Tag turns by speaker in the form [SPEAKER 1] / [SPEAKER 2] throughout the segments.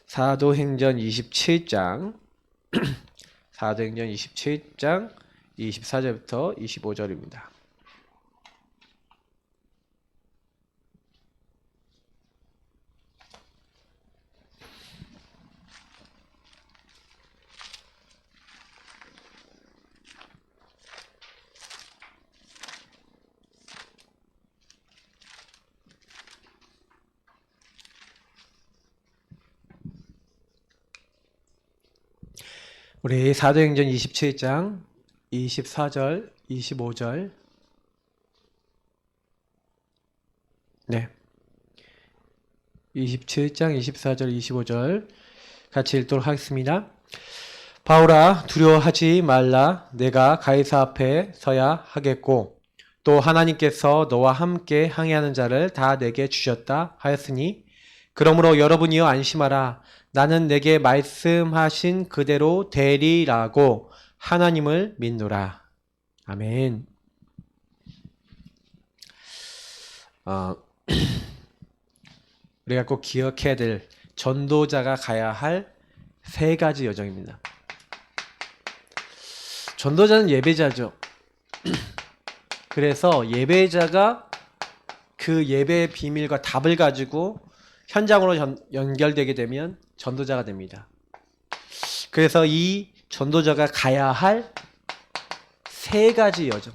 [SPEAKER 1] 사도행전 27장 사도행전 27장 24절부터 25절입니다. 우리 사도행전 27장 24절, 25절. 네. 27장 24절, 25절 같이 읽도록 하겠습니다. 바울아, 두려워하지 말라. 내가 가이사 앞에 서야 하겠고 또 하나님께서 너와 함께 항해하는 자를 다 내게 주셨다 하였으니 그러므로 여러분이여 안심하라. 나는 내게 말씀하신 그대로 되리라고 하나님을 믿노라. 아멘. 우리가 꼭 기억해야 될 전도자가 가야 할 세 가지 여정입니다. 전도자는 예배자죠. 그래서 예배자가 그 예배의 비밀과 답을 가지고 현장으로 연결되게 되면 전도자가 됩니다. 그래서 이 전도자가 가야 할 세 가지 여정,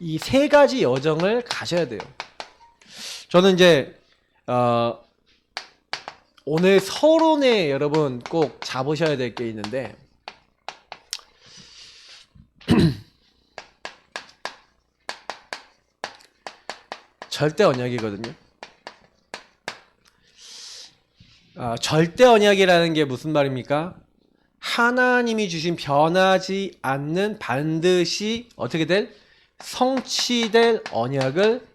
[SPEAKER 1] 이 세 가지 여정을 가셔야 돼요. 저는 이제 오늘 서론에 여러분 꼭 잡으셔야 될 게 있는데 절대 언약이거든요. 절대 언약이라는 게 무슨 말입니까? 하나님이 주신 변하지 않는 반드시 어떻게 될? 성취될 언약을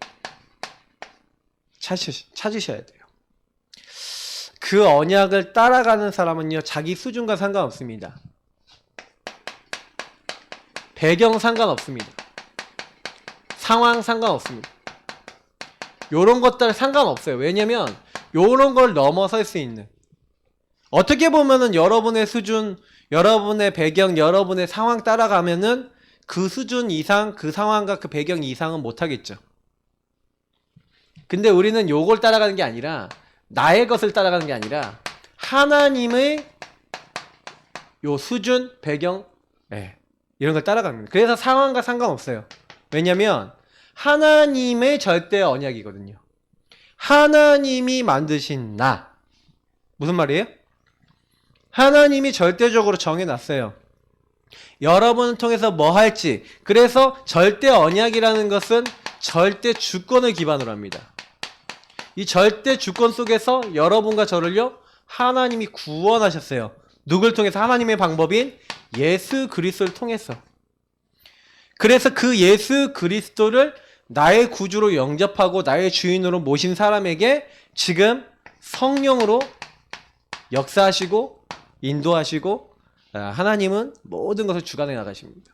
[SPEAKER 1] 찾으셔야 돼요. 그 언약을 따라가는 사람은요, 자기 수준과 상관없습니다. 배경 상관없습니다. 상황 상관없습니다. 요런 것들 상관없어요. 왜냐면 요런 걸 넘어설 수 있는, 어떻게 보면은 여러분의 수준, 여러분의 배경, 여러분의 상황 따라가면은 그 수준 이상, 그 상황과 그 배경 이상은 못하겠죠. 근데 우리는 요걸 따라가는 게 아니라, 나의 것을 따라가는 게 아니라 하나님의 요 수준, 배경, 이런 걸 따라갑니다. 그래서 상황과 상관없어요. 왜냐면 하나님의 절대 언약이거든요. 하나님이 만드신 나. 무슨 말이에요? 하나님이 절대적으로 정해놨어요. 여러분을 통해서 뭐 할지. 그래서 절대 언약이라는 것은 절대 주권을 기반으로 합니다. 이 절대 주권 속에서 여러분과 저를요, 하나님이 구원하셨어요. 누굴 통해서? 하나님의 방법인 예수 그리스도를 통해서. 그래서 그 예수 그리스도를 나의 구주로 영접하고 나의 주인으로 모신 사람에게 지금 성령으로 역사하시고 인도하시고 하나님은 모든 것을 주관해 나가십니다.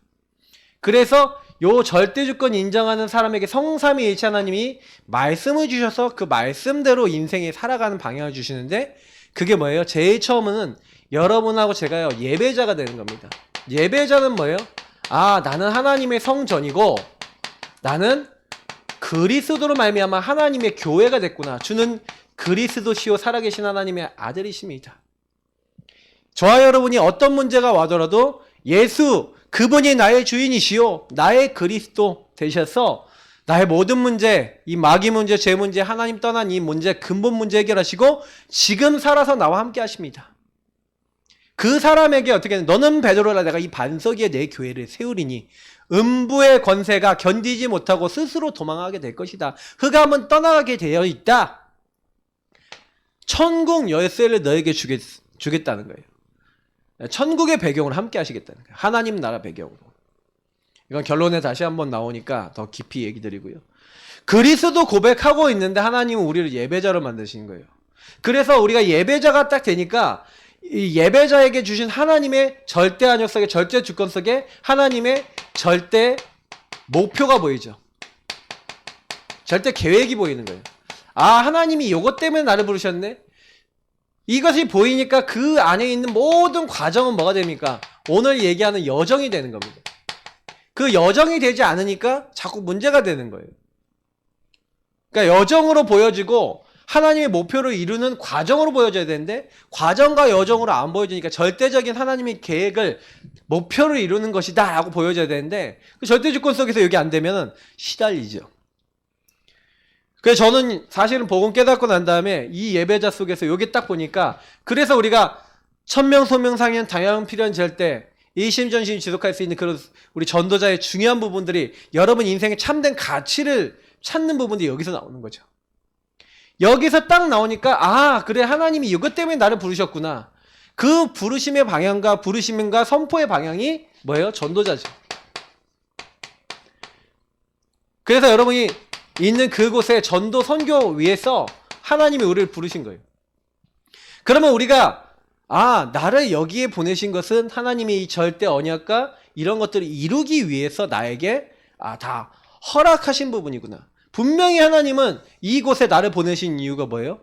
[SPEAKER 1] 그래서 요 절대주권 인정하는 사람에게 성삼위일체 하나님이 말씀을 주셔서 그 말씀대로 인생에 살아가는 방향을 주시는데, 그게 뭐예요? 제일 처음은 여러분하고 제가요, 예배자가 되는 겁니다. 예배자는 뭐예요? 나는 하나님의 성전이고 나는 그리스도로 말미암아 하나님의 교회가 됐구나. 주는 그리스도시요 살아계신 하나님의 아들이십니다. 저와 여러분이 어떤 문제가 와더라도 예수, 그분이 나의 주인이시요 나의 그리스도 되셔서 나의 모든 문제, 이 마귀 문제, 죄 문제, 하나님 떠난 이 문제, 근본 문제 해결하시고 지금 살아서 나와 함께 하십니다. 그 사람에게 어떻게, 너는 베드로라, 내가 이 반석 위에 내 교회를 세우리니 음부의 권세가 견디지 못하고 스스로 도망하게 될 것이다. 흑암은 떠나가게 되어 있다. 천국 열쇠를 너에게 주겠다는 거예요. 천국의 배경을 함께 하시겠다는 거예요. 하나님 나라 배경으로. 이건 결론에 다시 한번 나오니까 더 깊이 얘기 드리고요. 그리스도 고백하고 있는데 하나님은 우리를 예배자로 만드신 거예요. 그래서 우리가 예배자가 딱 되니까 이 예배자에게 주신 하나님의 절대 안역 속에, 절대 주권 속에 하나님의 절대 목표가 보이죠. 절대 계획이 보이는 거예요. 하나님이 이것 때문에 나를 부르셨네. 이것이 보이니까 그 안에 있는 모든 과정은 뭐가 됩니까? 오늘 얘기하는 여정이 되는 겁니다. 그 여정이 되지 않으니까 자꾸 문제가 되는 거예요. 그러니까 여정으로 보여지고 하나님의 목표를 이루는 과정으로 보여져야 되는데 과정과 여정으로 안 보여지니까 절대적인 하나님의 계획을 목표를 이루는 것이다 라고 보여져야 되는데 그 절대 주권 속에서 여기 안 되면 시달리죠. 그래서 저는 사실은 복음 깨닫고 난 다음에 이 예배자 속에서 여기 딱 보니까 그래서 우리가 천명 소명 상현 당연 필연 절대 일심전심 지속할 수 있는 그런 우리 전도자의 중요한 부분들이 여러분 인생의 참된 가치를 찾는 부분들이 여기서 나오는 거죠. 여기서 딱 나오니까 아 그래 하나님이 이것 때문에 나를 부르셨구나. 그 부르심의 방향과 부르심과 선포의 방향이 뭐예요? 전도자죠. 그래서 여러분이 있는 그곳에 전도 선교 위해서 하나님이 우리를 부르신 거예요. 그러면 우리가 아 나를 여기에 보내신 것은 하나님의 이 절대 언약과 이런 것들을 이루기 위해서 나에게 다 허락하신 부분이구나. 분명히 하나님은 이곳에 나를 보내신 이유가 뭐예요?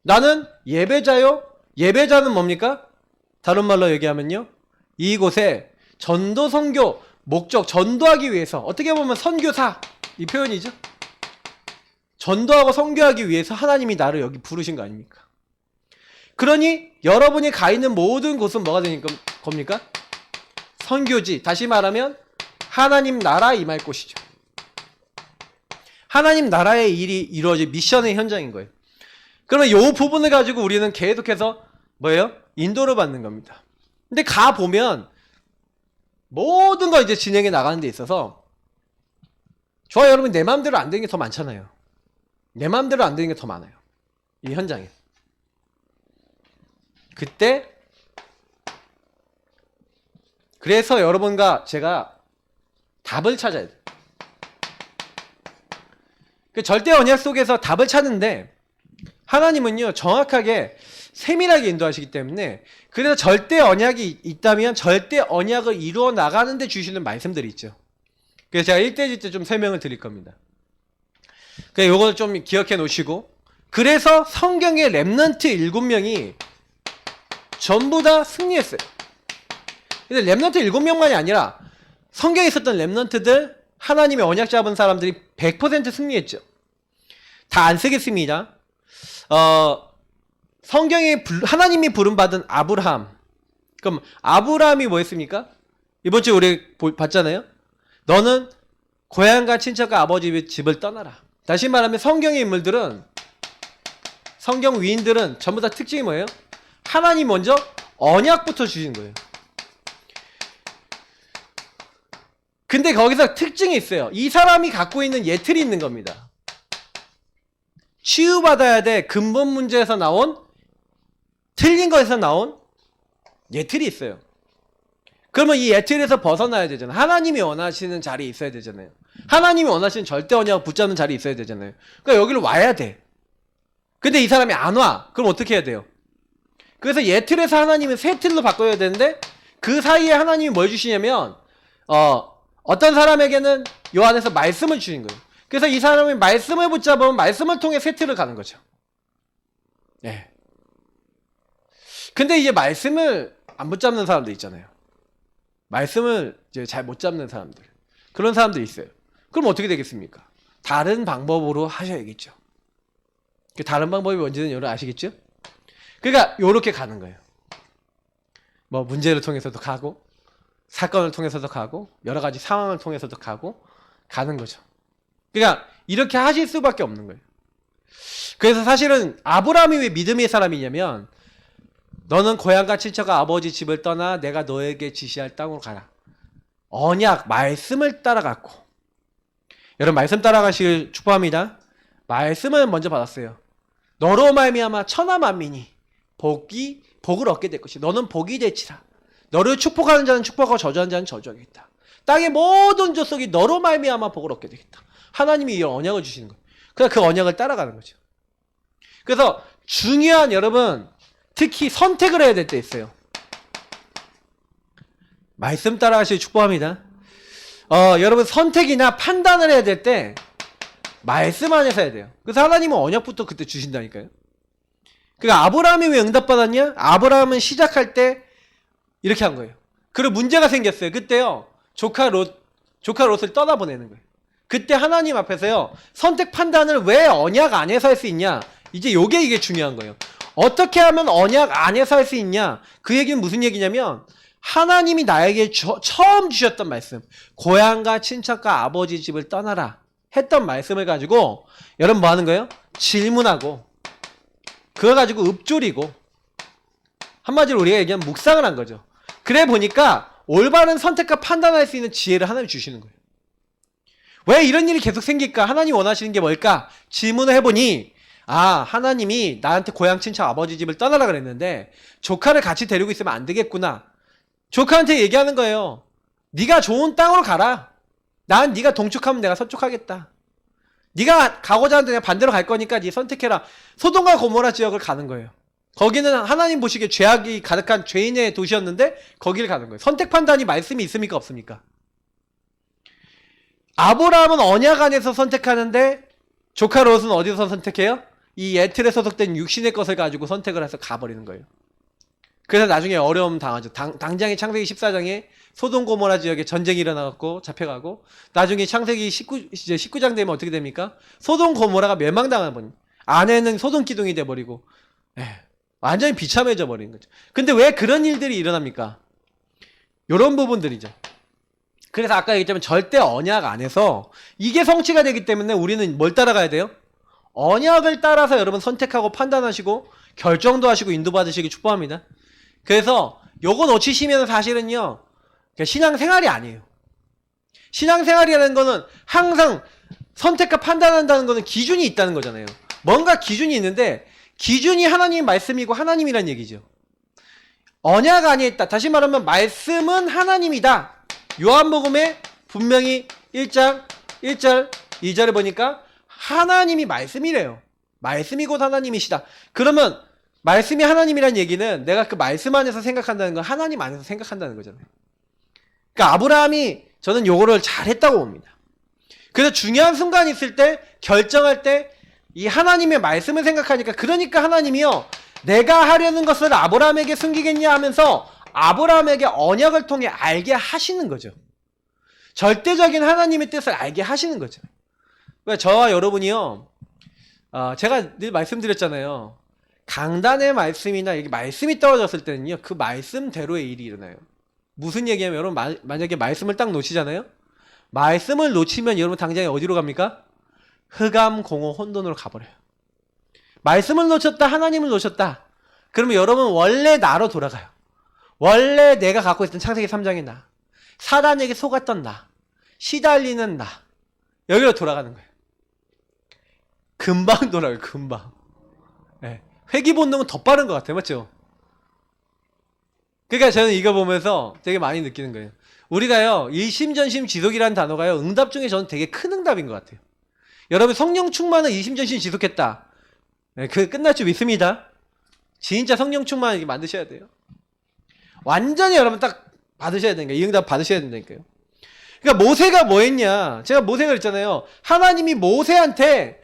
[SPEAKER 1] 나는 예배자요. 예배자는 뭡니까? 다른 말로 얘기하면요. 이곳에 전도 선교 목적 전도하기 위해서 어떻게 보면 선교사 이 표현이죠. 전도하고 선교하기 위해서 하나님이 나를 여기 부르신 거 아닙니까? 그러니 여러분이 가 있는 모든 곳은 뭐가 되는 겁니까? 선교지. 다시 말하면 하나님 나라 임할 곳이죠. 하나님 나라의 일이 이루어질 미션의 현장인 거예요. 그러면 이 부분을 가지고 우리는 계속해서 뭐예요? 인도를 받는 겁니다. 근데 가보면 모든 거 이제 진행해 나가는 데 있어서 저와 여러분 내 마음대로 안 되는 게 더 많잖아요. 내 마음대로 안 되는 게 더 많아요. 이 현장에. 그때 그래서 여러분과 제가 답을 찾아야 돼요. 그 절대 언약 속에서 답을 찾는데 하나님은요 정확하게 세밀하게 인도하시기 때문에 그래서 절대 언약이 있다면 절대 언약을 이루어 나가는데 주시는 말씀들이 있죠. 그래서 제가 1대지 때 좀 설명을 드릴 겁니다. 그래서 이걸 좀 기억해 놓으시고 그래서 성경의 렘넌트 7명이 전부 다 승리했어요. 근데 렘넌트 7명만이 아니라 성경에 있었던 렘넌트들 하나님의 언약 잡은 사람들이 100% 승리했죠. 다 안 쓰겠습니다. 성경에 하나님이 부름받은 아브라함. 그럼 아브라함이 뭐 했습니까? 이번 주에 우리 봤잖아요. 너는 고향과 친척과 아버지 집을 떠나라. 다시 말하면 성경의 인물들은 성경 위인들은 전부 다 특징이 뭐예요? 하나님 먼저 언약부터 주신 거예요. 근데 거기서 특징이 있어요. 이 사람이 갖고 있는 예틀이 있는 겁니다. 치유받아야 될 근본 문제에서 나온 틀린 거에서 나온 예틀이 있어요. 그러면 이 예틀에서 벗어나야 되잖아요. 하나님이 원하시는 자리에 있어야 되잖아요. 하나님이 원하시는 절대 언약을 붙잡는 자리에 있어야 되잖아요. 그러니까 여기로 와야 돼. 근데 이 사람이 안 와. 그럼 어떻게 해야 돼요? 그래서 예틀에서 하나님은 새 틀로 바꿔야 되는데 그 사이에 하나님이 뭘 주시냐면 어떤 사람에게는 요 안에서 말씀을 주신 거예요. 그래서 이 사람이 말씀을 붙잡으면 말씀을 통해 세트를 가는 거죠. 네. 근데 이제 말씀을 안 붙잡는 사람들 있잖아요. 말씀을 이제 잘 못 잡는 사람들. 그런 사람들이 있어요. 그럼 어떻게 되겠습니까? 다른 방법으로 하셔야겠죠. 그 다른 방법이 뭔지는 여러분 아시겠죠? 그러니까 요렇게 가는 거예요. 뭐 문제를 통해서도 가고 사건을 통해서도 가고 여러 가지 상황을 통해서도 가는 거죠. 그러니까 이렇게 하실 수밖에 없는 거예요. 그래서 사실은 아브라함이 왜 믿음의 사람이냐면 너는 고향과 친척과 아버지 집을 떠나 내가 너에게 지시할 땅으로 가라. 언약, 말씀을 따라갔고 여러분 말씀 따라가시길 축복합니다. 말씀을 먼저 받았어요. 너로 말미암아 천하 만민이 복을 얻게 될 것이 너는 복이 될지라. 너를 축복하는 자는 축복하고 저주하는 자는 저주하겠다. 땅의 모든 족속이 너로 말미암아 복을 얻게 되겠다. 하나님이 이 언약을 주시는 거예요. 그래서 그 언약을 따라가는 거죠. 그래서 중요한 여러분 특히 선택을 해야 될 때 있어요. 말씀 따라가시길 축복합니다. 여러분 선택이나 판단을 해야 될 때 말씀 안에서 해야 돼요. 그래서 하나님은 언약부터 그때 주신다니까요. 그러니까 아브라함이 왜 응답받았냐? 아브라함은 시작할 때 이렇게 한 거예요. 그리고 문제가 생겼어요. 그때요. 조카 롯을 떠나보내는 거예요. 그때 하나님 앞에서요. 선택 판단을 왜 언약 안에서 할 수 있냐? 이제 이게 중요한 거예요. 어떻게 하면 언약 안에서 할 수 있냐? 그 얘기는 무슨 얘기냐면 하나님이 나에게 처음 주셨던 말씀, 고향과 친척과 아버지 집을 떠나라 했던 말씀을 가지고 여러분 뭐 하는 거예요? 질문하고 그거 가지고 읊조리고 한마디로 우리가 얘기하면 묵상을 한 거죠. 그래 보니까 올바른 선택과 판단할 수 있는 지혜를 하나님 주시는 거예요. 왜 이런 일이 계속 생길까? 하나님 원하시는 게 뭘까? 질문을 해보니 하나님이 나한테 고향 친척 아버지 집을 떠나라 그랬는데 조카를 같이 데리고 있으면 안 되겠구나. 조카한테 얘기하는 거예요. 네가 좋은 땅으로 가라. 난 네가 동쪽하면 내가 서쪽하겠다. 네가 가고자 하는데 내가 반대로 갈 거니까 네 선택해라. 소돔과 고모라 지역을 가는 거예요. 거기는 하나님 보시기에 죄악이 가득한 죄인의 도시였는데 거기를 가는 거예요. 선택 판단이 말씀이 있습니까? 없습니까? 아브라함은 언약 안에서 선택하는데 조카 롯은 어디서 선택해요? 이 에틀에 소속된 육신의 것을 가지고 선택을 해서 가버리는 거예요. 그래서 나중에 어려움 당하죠. 당장에 창세기 14장에 소돔 고모라 지역에 전쟁이 일어나갖고 잡혀가고 나중에 창세기 19장 되면 어떻게 됩니까? 소돔 고모라가 멸망당한 아내는 소돔 기둥이 돼버리고 완전히 비참해져 버린 거죠. 근데 왜 그런 일들이 일어납니까? 요런 부분들이죠. 그래서 아까 얘기했지만 절대 언약 안에서 이게 성취가 되기 때문에 우리는 뭘 따라가야 돼요? 언약을 따라서 여러분 선택하고 판단하시고 결정도 하시고 인도받으시기 축복합니다. 그래서 요거 놓치시면 사실은요 신앙생활이 아니에요. 신앙생활이라는 거는 항상 선택과 판단한다는 거는 기준이 있다는 거잖아요. 뭔가 기준이 있는데 기준이 하나님의 말씀이고 하나님이란 얘기죠. 언약 안에 있다. 다시 말하면 말씀은 하나님이다. 요한복음에 분명히 1장 1절 2절을 보니까 하나님이 말씀이래요. 말씀이 곧 하나님이시다. 그러면 말씀이 하나님이란 얘기는 내가 그 말씀 안에서 생각한다는 건 하나님 안에서 생각한다는 거잖아요. 그러니까 아브라함이 저는 요거를 잘했다고 봅니다. 그래서 중요한 순간이 있을 때 결정할 때 이 하나님의 말씀을 생각하니까 그러니까 하나님이요 내가 하려는 것을 아브라함에게 숨기겠냐 하면서 아브라함에게 언약을 통해 알게 하시는 거죠. 절대적인 하나님의 뜻을 알게 하시는 거죠. 그러니까 저와 여러분이요 제가 늘 말씀드렸잖아요. 강단의 말씀이나 이렇게 말씀이 떨어졌을 때는요 그 말씀대로의 일이 일어나요. 무슨 얘기냐면 여러분 만약에 말씀을 딱 놓치잖아요. 말씀을 놓치면 여러분 당장에 어디로 갑니까? 흑암, 공허, 혼돈으로 가버려요. 말씀을 놓쳤다, 하나님을 놓쳤다. 그러면 여러분 원래 나로 돌아가요. 원래 내가 갖고 있던 창세기 3장의 나, 사단에게 속았던 나, 시달리는 나, 여기로 돌아가는 거예요. 금방 돌아가요. 금방. 회귀 본능은 더 빠른 것 같아요. 맞죠? 그러니까 저는 이거 보면서 되게 많이 느끼는 거예요. 우리가요 일심전심 지속이라는 단어가요 응답 중에 저는 되게 큰 응답인 것 같아요. 여러분 성령 충만은 일심전심 지속했다. 그게 끝날 줄 믿습니다. 진짜 성령 충만 이렇게 만드셔야 돼요. 완전히 여러분 딱 받으셔야 되니까 이 응답 받으셔야 된다니까요. 그러니까 모세가 뭐 했냐? 제가 모세가 그랬잖아요. 하나님이 모세한테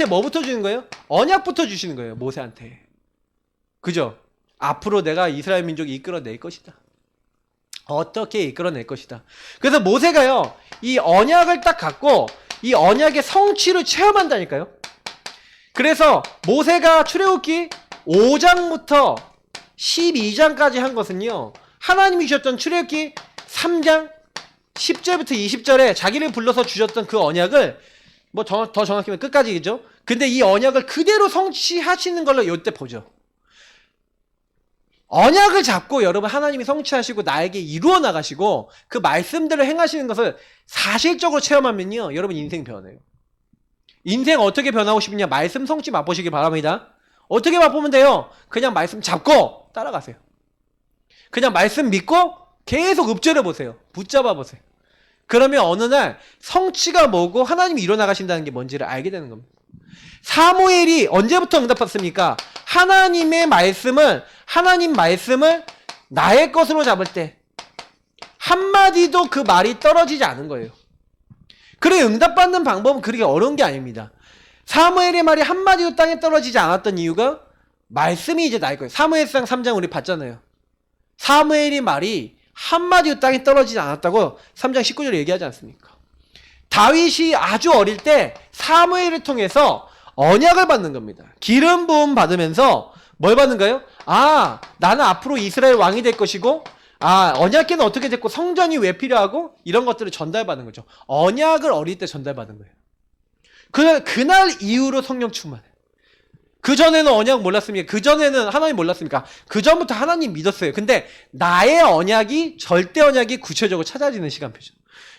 [SPEAKER 1] 뭐부터 주는 거예요? 언약부터 주시는 거예요. 모세한테. 그죠? 앞으로 내가 이스라엘 민족이 이끌어낼 것이다. 어떻게 이끌어낼 것이다. 그래서 모세가요 이 언약을 딱 갖고 이 언약의 성취를 체험한다니까요. 그래서 모세가 출애굽기 5장부터 12장까지 한 것은요 하나님이 주셨던 출애굽기 3장 10절부터 20절에 자기를 불러서 주셨던 그 언약을 뭐 더 정확히면 끝까지겠죠. 근데 이 언약을 그대로 성취하시는 걸로 이때 보죠. 언약을 잡고 여러분 하나님이 성취하시고 나에게 이루어 나가시고 그 말씀대로 행하시는 것을 사실적으로 체험하면요 여러분 인생 변해요. 인생 어떻게 변하고 싶냐? 말씀 성취 맛보시길 바랍니다. 어떻게 맛보면 돼요? 그냥 말씀 잡고 따라가세요. 그냥 말씀 믿고 계속 읊조려 보세요. 붙잡아 보세요. 그러면 어느 날 성취가 뭐고 하나님이 이루어 나가신다는 게 뭔지를 알게 되는 겁니다. 사무엘이 언제부터 응답받습니까? 하나님 말씀을 나의 것으로 잡을 때 한마디도 그 말이 떨어지지 않은 거예요. 그래 응답받는 방법은 그렇게 어려운 게 아닙니다. 사무엘의 말이 한마디도 땅에 떨어지지 않았던 이유가 말씀이 이제 나올 거예요. 사무엘상 3장 우리 봤잖아요. 사무엘의 말이 한마디도 땅에 떨어지지 않았다고 3장 19절에 얘기하지 않습니까? 다윗이 아주 어릴 때 사무엘을 통해서 언약을 받는 겁니다. 기름 부음 받으면서 뭘 받는가요? 아, 나는 앞으로 이스라엘 왕이 될 것이고, 아, 언약궤는 어떻게 됐고 성전이 왜 필요하고 이런 것들을 전달받는 거죠. 언약을 어릴 때 전달받은 거예요. 그날 이후로 성령 충만해. 그전에는 언약 몰랐습니까? 그전에는 하나님 몰랐습니까? 그전부터 하나님 믿었어요. 근데 나의 언약이, 절대 언약이 구체적으로 찾아지는 시간표죠.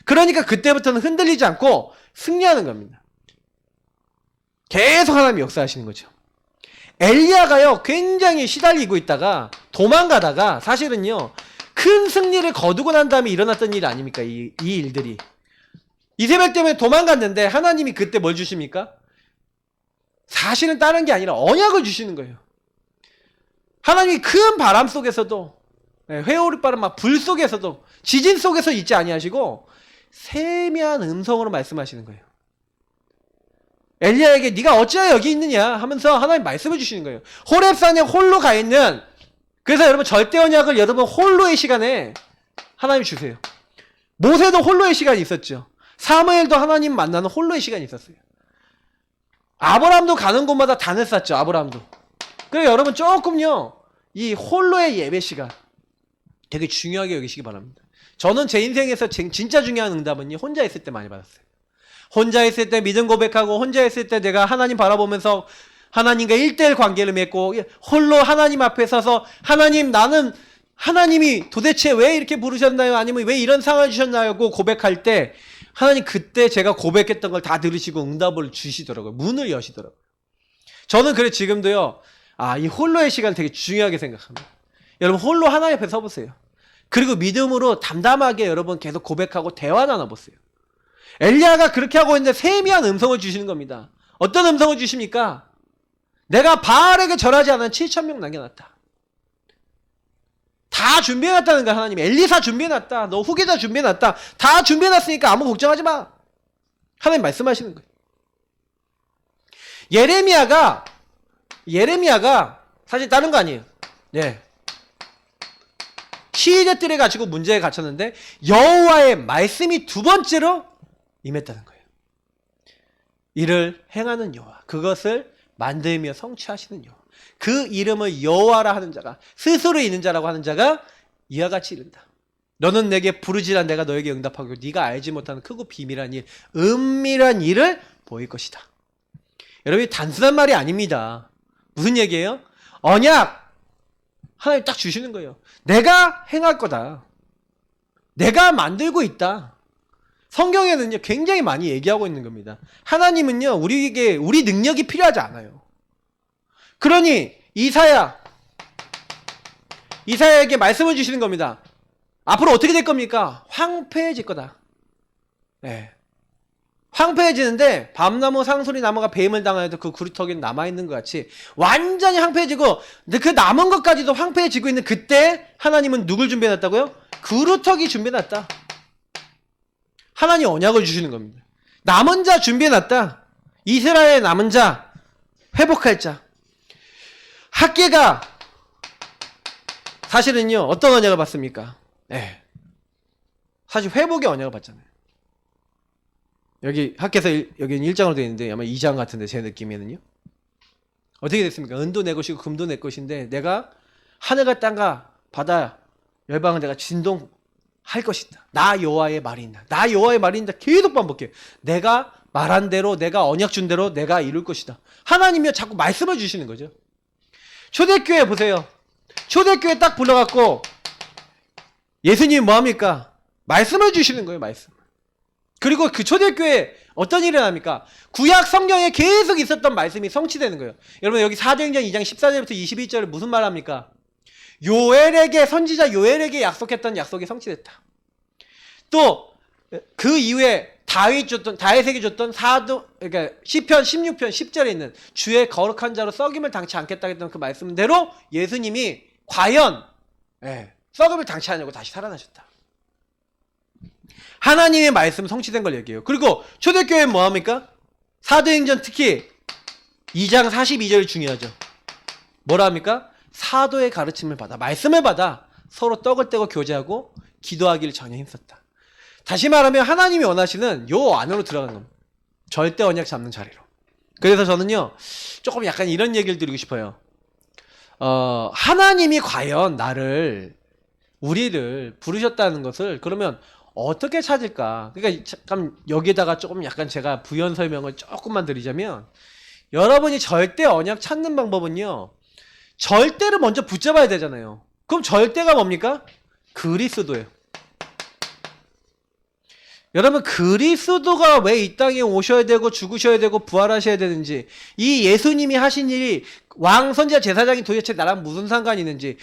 [SPEAKER 1] 그러니까 그때부터는 흔들리지 않고 승리하는 겁니다. 계속 하나님이 역사하시는 거죠. 엘리야가요, 굉장히 시달리고 있다가 도망가다가 사실은요, 큰 승리를 거두고 난 다음에 일어났던 일 아닙니까? 이 일들이. 이세벨 때문에 도망갔는데 하나님이 그때 뭘 주십니까? 사실은 다른 게 아니라 언약을 주시는 거예요. 하나님이 큰 바람 속에서도, 회오리바람 막 불 속에서도, 지진 속에서 있지 아니하시고 세미한 음성으로 말씀하시는 거예요. 엘리야에게 네가 어찌하여 여기 있느냐 하면서 하나님 말씀해 주시는 거예요. 호렙산에 홀로 가 있는, 그래서 여러분 절대 언약을 여러분 홀로의 시간에 하나님 주세요. 모세도 홀로의 시간이 있었죠. 사무엘도 하나님 만나는 홀로의 시간이 있었어요. 아브라함도 가는 곳마다 단을 쌓죠. 아브라함도. 그래서 여러분 조금요, 이 홀로의 예배 시간 되게 중요하게 여기시기 바랍니다. 저는 제 인생에서 진짜 중요한 응답은요, 혼자 있을 때 많이 받았어요. 혼자 있을 때 믿음 고백하고, 혼자 있을 때 내가 하나님 바라보면서 하나님과 1:1 관계를 맺고, 홀로 하나님 앞에 서서 하나님, 나는 하나님이 도대체 왜 이렇게 부르셨나요? 아니면 왜 이런 상황을 주셨나요? 고 고백할 때 하나님 그때 제가 고백했던 걸 다 들으시고 응답을 주시더라고요. 문을 여시더라고요. 저는 그래 지금도요, 이 홀로의 시간 되게 중요하게 생각합니다. 여러분 홀로 하나님 앞에 서보세요. 그리고 믿음으로 담담하게 여러분 계속 고백하고 대화 나눠보세요. 엘리야가 그렇게 하고 있는데 세미한 음성을 주시는 겁니다. 어떤 음성을 주십니까? 내가 바알에게 절하지 않은 7,000명 남겨놨다. 다 준비해놨다는 거야. 하나님이 엘리사 준비해놨다. 너 후계자 준비해놨다. 다 준비해놨으니까 아무 걱정하지 마. 하나님 말씀하시는 거예요. 예레미야가 사실 다른 거 아니에요. 네. 시대들에 가지고 문제에 갇혔는데 여호와의 말씀이 두 번째로 임했다는 거예요. 이를 행하는 여호와, 그것을 만들며 성취하시는 여호와, 그 이름을 여호와라 하는 자가, 스스로 있는 자라고 하는 자가 이와 같이 이른다. 너는 내게 부르지라 내가 너에게 응답하고 네가 알지 못하는 크고 비밀한 일, 은밀한 일을 보일 것이다. 여러분 단순한 말이 아닙니다. 무슨 얘기예요? 언약 하나님 딱 주시는 거예요. 내가 행할 거다. 내가 만들고 있다. 성경에는요 굉장히 많이 얘기하고 있는 겁니다. 하나님은요 우리에게 우리 능력이 필요하지 않아요. 그러니 이사야에게 말씀을 주시는 겁니다. 앞으로 어떻게 될 겁니까? 황폐해질 거다. 네. 황폐해지는데 밤나무 상소리 나무가 배임을 당하여도 그 구루터기는 남아있는 것 같이 완전히 황폐해지고, 근데 그 남은 것까지도 황폐해지고 있는 그때 하나님은 누굴 준비해놨다고요? 구루터기 준비해놨다. 하나님 언약을 주시는 겁니다. 남은 자 준비해놨다. 이스라엘의 남은 자, 회복할 자. 학계가 사실은요 어떤 언약을 받습니까? 네. 사실 회복의 언약을 받잖아요. 여기 학계에서 여기는 1장으로 되어 있는데 아마 2장 같은데 제 느낌에는요. 어떻게 됐습니까? 은도 내 것이고 금도 내 것인데 내가 하늘과 땅과 바다 열방을 내가 진동할 것이다. 나 여호와의 말이 있다. 나 여호와의 말이 있다. 계속 반복해요. 내가 말한 대로, 내가 언약 준 대로 내가 이룰 것이다. 하나님이 자꾸 말씀을 주시는 거죠. 초대교회 보세요. 초대교회 딱 불러갖고 예수님이 뭐합니까? 말씀을 주시는 거예요. 말씀. 그리고 그 초대교회에 어떤 일이 일어납니까? 구약 성경에 계속 있었던 말씀이 성취되는 거예요. 여러분 여기 사도행전 2장 14절부터 21절에 무슨 말 합니까? 요엘에게, 선지자 요엘에게 약속했던 약속이 성취됐다. 또 그 이후에 다윗에게 줬던 그러니까 시편 16편 10절에 있는 주의 거룩한 자로 썩임을 당치 않겠다 했던 그 말씀대로 예수님이 과연 썩음을 당치 않으려고 다시 살아나셨다. 하나님의 말씀 성취된 걸 얘기해요. 그리고 초대교회는 뭐합니까? 사도행전 특히 2장 42절이 중요하죠. 뭐라 합니까? 사도의 가르침을 받아, 말씀을 받아 서로 떡을 떼고 교제하고 기도하기를 전혀 힘썼다. 다시 말하면 하나님이 원하시는 요 안으로 들어가는 겁니다. 절대 언약 잡는 자리로. 그래서 저는요 조금 약간 이런 얘기를 드리고 싶어요. 하나님이 과연 우리를 부르셨다는 것을 그러면 어떻게 찾을까? 그러니까 잠깐 여기에다가 조금 약간 제가 부연 설명을 조금만 드리자면, 여러분이 절대 언약 찾는 방법은요, 절대를 먼저 붙잡아야 되잖아요. 그럼 절대가 뭡니까? 그리스도예요. 여러분, 그리스도가 왜 이 땅에 오셔야 되고 죽으셔야 되고 부활하셔야 되는지, 이 예수님이 하신 일이 왕, 선지자, 제사장이 도대체 나랑 무슨 상관이 있는지,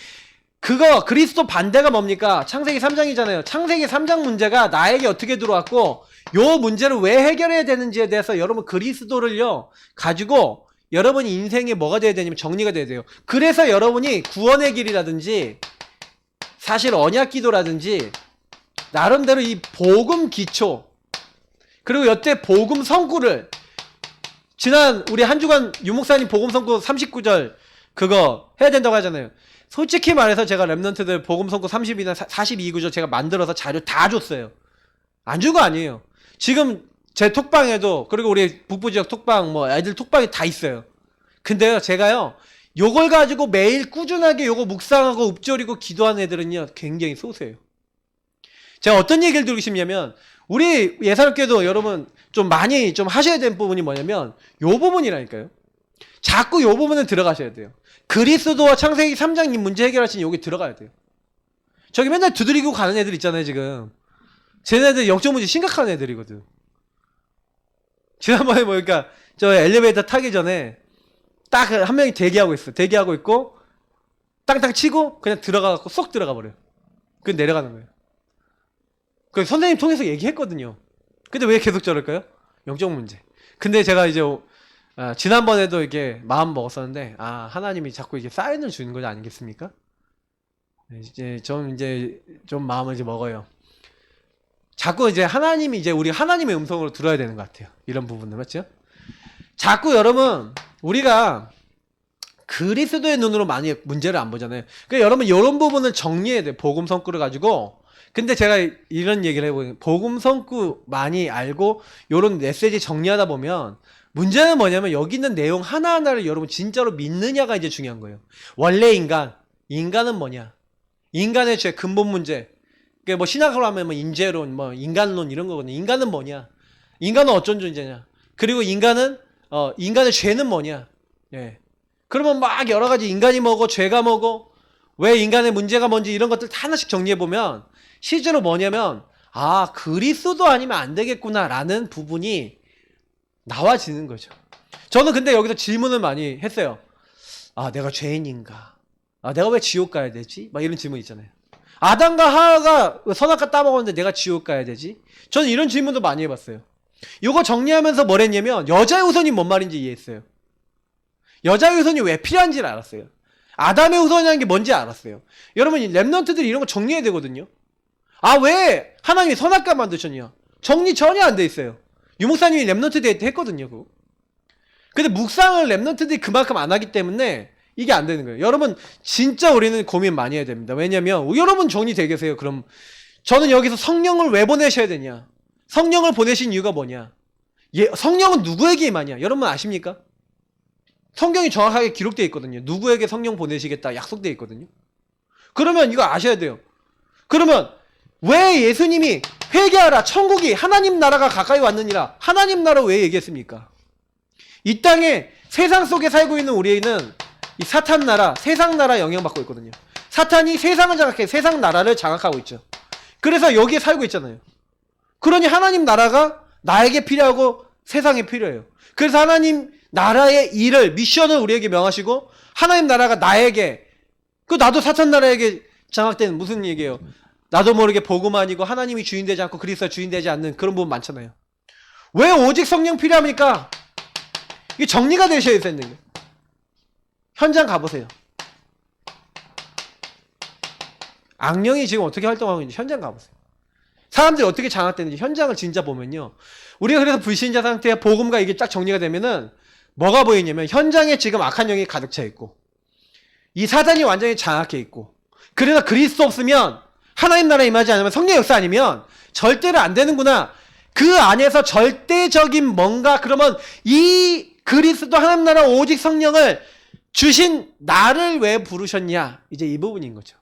[SPEAKER 1] 그거 그리스도 반대가 뭡니까? 창세기 3장이잖아요. 창세기 3장 문제가 나에게 어떻게 들어왔고 요 문제를 왜 해결해야 되는지에 대해서 여러분 그리스도를요 가지고 여러분이 인생에 뭐가 돼야 되냐면 정리가 돼야 돼요. 그래서 여러분이 구원의 길이라든지 사실 언약 기도라든지 나름대로 이 복음 기초, 그리고 여태 복음 성구를 지난 우리 한 주간 유목사님 복음 성구 39절 그거 해야 된다고 하잖아요. 솔직히 말해서 제가 랩런트들 복음 성구 30이나 42구절 제가 만들어서 자료 다 줬어요. 안 준 거 아니에요. 지금 제 톡방에도, 그리고 우리 북부 지역 톡방, 뭐 애들 톡방에 다 있어요. 근데요, 제가요 요걸 가지고 매일 꾸준하게 요거 묵상하고 읊조리고 기도하는 애들은요 굉장히 소수예요. 제가 어떤 얘기를 드리고 싶냐면, 우리 예산학교도 여러분 좀 많이 좀 하셔야 되는 부분이 뭐냐면 요 부분이라니까요. 자꾸 요 부분은 들어가셔야 돼요. 그리스도와 창세기 3장 이 문제 해결하시니 여기 들어가야 돼요. 저기 맨날 두드리고 가는 애들 있잖아요, 지금. 쟤네들 영적 문제 심각한 애들이거든. 지난번에 뭐, 그러니까, 저 엘리베이터 타기 전에 딱 한 명이 대기하고 있어. 대기하고 있고, 땅땅 치고, 그냥 들어가갖고 쏙 들어가 버려요. 그 내려가는 거예요. 그 선생님 통해서 얘기했거든요. 근데 왜 계속 저럴까요? 영적 문제. 근데 제가 이제, 지난번에도 이렇게 마음 먹었었는데, 하나님이 자꾸 이게 사인을 주는 거 아니겠습니까? 이제 좀 마음을 이제 먹어요. 자꾸 이제 하나님이 우리 하나님의 음성으로 들어야 되는 것 같아요. 이런 부분들, 맞죠? 자꾸 여러분, 우리가 그리스도의 눈으로 많이 문제를 안 보잖아요. 그러니까 여러분, 이런 부분을 정리해야 돼요. 복음 성구를 가지고. 근데 제가 이런 얘기를 해보면, 복음 성구 많이 알고, 요런 메시지 정리하다 보면, 문제는 뭐냐면, 여기 있는 내용 하나하나를 여러분 진짜로 믿느냐가 이제 중요한 거예요. 원래 인간은 뭐냐? 인간의 죄, 근본 문제. 그러니까 뭐 신학으로 하면 뭐 인재론, 뭐 인간론 이런 거거든요. 인간은 뭐냐? 인간은 어쩐 존재냐? 그리고 인간의 죄는 뭐냐? 예. 그러면 막 여러 가지 인간이 뭐고 죄가 뭐고 왜 인간의 문제가 뭔지 이런 것들 다 하나씩 정리해 보면 실제로 뭐냐면 그리스도 아니면 안 되겠구나라는 부분이 나와지는 거죠. 저는 근데 여기서 질문을 많이 했어요. 내가 죄인인가? 내가 왜 지옥 가야 되지? 막 이런 질문 있잖아요. 아담과 하와가 선악과 따먹었는데 내가 지옥 가야 되지? 저는 이런 질문도 많이 해봤어요. 이거 정리하면서 뭘 했냐면 여자의 후손이 뭔 말인지 이해했어요. 여자의 후손이 왜 필요한지를 알았어요. 아담의 후손이라는 게 뭔지 알았어요. 여러분, 이 랩런트들이 이런 거 정리해야 되거든요. 왜 하나님이 선악과 만드셨냐? 정리 전혀 안 돼 있어요. 유목사님이 랩런트 데이 때 했거든요, 그거. 근데 묵상을 랩런트들이 그만큼 안 하기 때문에 이게 안 되는 거예요. 여러분, 진짜 우리는 고민 많이 해야 됩니다. 왜냐면 여러분 정리되게 계세요. 그럼 저는 여기서 성령을 왜 보내셔야 되냐? 성령을 보내신 이유가 뭐냐? 성령은 누구에게 임하냐? 여러분 아십니까? 성경이 정확하게 기록되어 있거든요. 누구에게 성령 보내시겠다 약속되어 있거든요. 그러면 이거 아셔야 돼요. 그러면 왜 예수님이 회개하라, 천국이 하나님 나라가 가까이 왔느니라, 하나님 나라 왜 얘기했습니까? 이 땅에 세상 속에 살고 있는 우리는 이 사탄 나라, 세상 나라 영향받고 있거든요. 사탄이 세상을 장악해 세상 나라를 장악하고 있죠. 그래서 여기에 살고 있잖아요. 그러니 하나님 나라가 나에게 필요하고 세상에 필요해요. 그래서 하나님 나라의 일을, 미션을 우리에게 명하시고 하나님 나라가 나에게, 나도 사탄 나라에게 장악되는, 무슨 얘기예요? 나도 모르게 복음 아니고 하나님이 주인 되지 않고 그리스도가 주인 되지 않는 그런 부분 많잖아요. 왜 오직 성령 필요합니까? 이게 정리가 되셔야 되는 거예요. 현장 가보세요. 악령이 지금 어떻게 활동하고 있는지 현장 가보세요. 사람들이 어떻게 장악되는지 현장을 진짜 보면요. 우리가 그래서 불신자 상태에 복음과 이게 딱 정리가 되면은 뭐가 보이냐면 현장에 지금 악한 영이 가득 차 있고 이 사단이 완전히 장악해 있고 그래서 그리스도 없으면 하나님 나라 임하지 않으면 성령 역사 아니면 절대로 안 되는구나. 그 안에서 절대적인 뭔가 그러면 이 그리스도 하나님 나라 오직 성령을 주신 나를 왜 부르셨냐? 이제 이 부분인 거죠.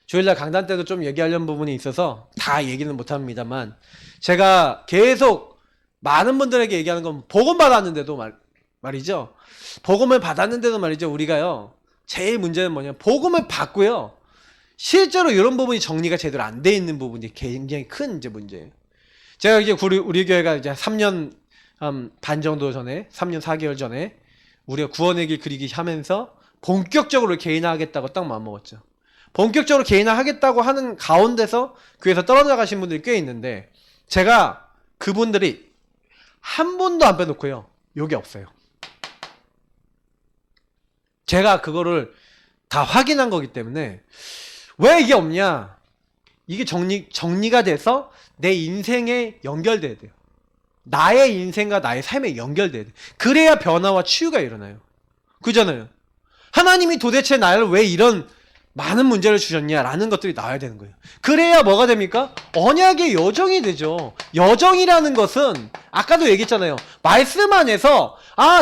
[SPEAKER 1] 주일날 강단 때도 좀 얘기하려는 부분이 있어서 다 얘기는 못합니다만 제가 계속 많은 분들에게 얘기하는 건 복음 받았는데도 말이죠. 복음을 받았는데도 말이죠. 우리가요. 제일 문제는 뭐냐면 복음을 받고요. 실제로 이런 부분이 정리가 제대로 안 돼 있는 부분이 굉장히 큰 이제 문제예요. 제가 이제 우리 교회가 이제 3년 반 정도 전에 3년 4개월 전에 우리가 구원의 길 그리기 하면서 본격적으로 개인화하겠다고 딱 마음먹었죠. 본격적으로 개인화하겠다고 하는 가운데서 교회에서 떨어져 가신 분들이 꽤 있는데 제가 그분들이 한 분도 안 빼놓고요. 욕이 없어요. 제가 그거를 다 확인한 거기 때문에 왜 이게 없냐? 이게 정리가 돼서 내 인생에 연결돼야 돼요. 나의 인생과 나의 삶에 연결돼야 돼요. 그래야 변화와 치유가 일어나요. 그잖아요. 하나님이 도대체 나를 왜 이런 많은 문제를 주셨냐라는 것들이 나와야 되는 거예요. 그래야 뭐가 됩니까? 언약의 여정이 되죠. 여정이라는 것은 아까도 얘기했잖아요. 말씀 안에서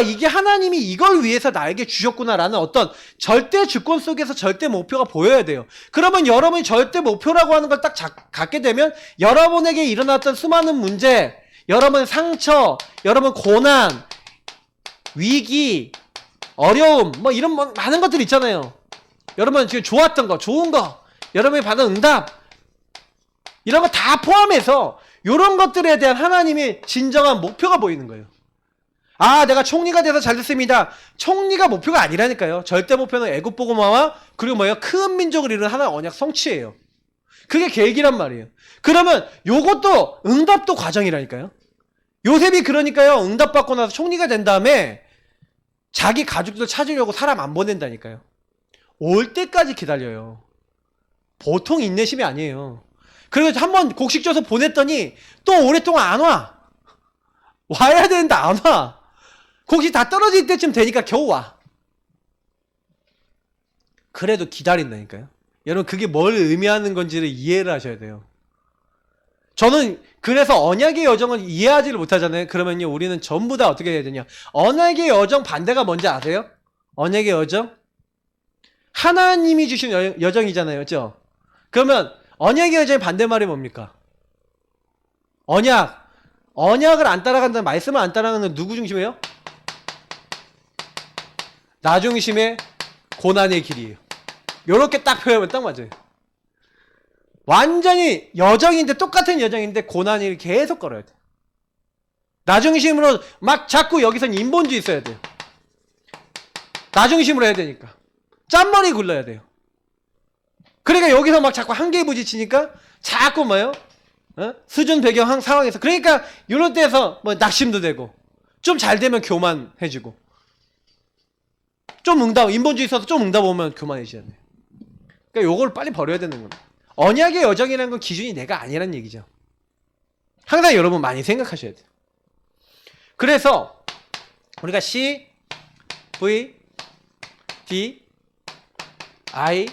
[SPEAKER 1] 이게 하나님이 이걸 위해서 나에게 주셨구나라는 어떤 절대 주권 속에서 절대 목표가 보여야 돼요. 그러면 여러분이 절대 목표라고 하는 걸 딱 갖게 되면 여러분에게 일어났던 수많은 문제, 여러분 상처, 여러분 고난, 위기, 어려움 뭐 이런 많은 것들 있잖아요. 여러분 지금 좋았던 거, 좋은 거, 여러분이 받은 응답 이런 거 다 포함해서 이런 것들에 대한 하나님의 진정한 목표가 보이는 거예요. 내가 총리가 돼서 잘 됐습니다. 총리가 목표가 아니라니까요. 절대 목표는 애굽 복음화와 그리고 뭐예요? 큰 민족을 이루는 하나의 언약 성취예요. 그게 계획이란 말이에요. 그러면 요것도 응답도 과정이라니까요. 요셉이 그러니까요. 응답받고 나서 총리가 된 다음에 자기 가족들 찾으려고 사람 안 보낸다니까요. 올 때까지 기다려요. 보통 인내심이 아니에요. 그래서 한번 곡식 줘서 보냈더니 또 오랫동안 안 와. 와야 되는데 안 와. 곡식 다 떨어질 때쯤 되니까 겨우 와. 그래도 기다린다니까요. 여러분 그게 뭘 의미하는 건지를 이해를 하셔야 돼요. 저는 그래서 언약의 여정을 이해하지를 못하잖아요. 그러면요 우리는 전부 다 어떻게 해야 되냐. 언약의 여정 반대가 뭔지 아세요? 언약의 여정? 하나님이 주신 여정이잖아요. 그렇죠? 그러면 언약의 여정의 반대말이 뭡니까? 언약을 안 따라간다는 말씀을 안 따라가는 건 누구 중심이에요? 나 중심의 고난의 길이에요. 요렇게 딱 표현하면 딱 맞아요. 완전히 여정인데 똑같은 여정인데 고난을 계속 걸어야 돼. 나 중심으로 막 자꾸 여기선 인본주의 있어야 돼요. 나 중심으로 해야 되니까. 짠머리 굴러야 돼요. 그러니까 여기서 막 자꾸 한계에 부딪히니까 자꾸 뭐예요? 수준 배경 상황에서 그러니까 이런 데서 뭐 낙심도 되고 좀 잘 되면 교만해지고 좀 인본주의 있어서 좀 응답 오면 교만해지잖아요. 그러니까 요걸 빨리 버려야 되는 겁니다. 언약의 여정이라는 건 기준이 내가 아니라는 얘기죠. 항상 여러분 많이 생각하셔야 돼요. 그래서 우리가 C, V, D, I,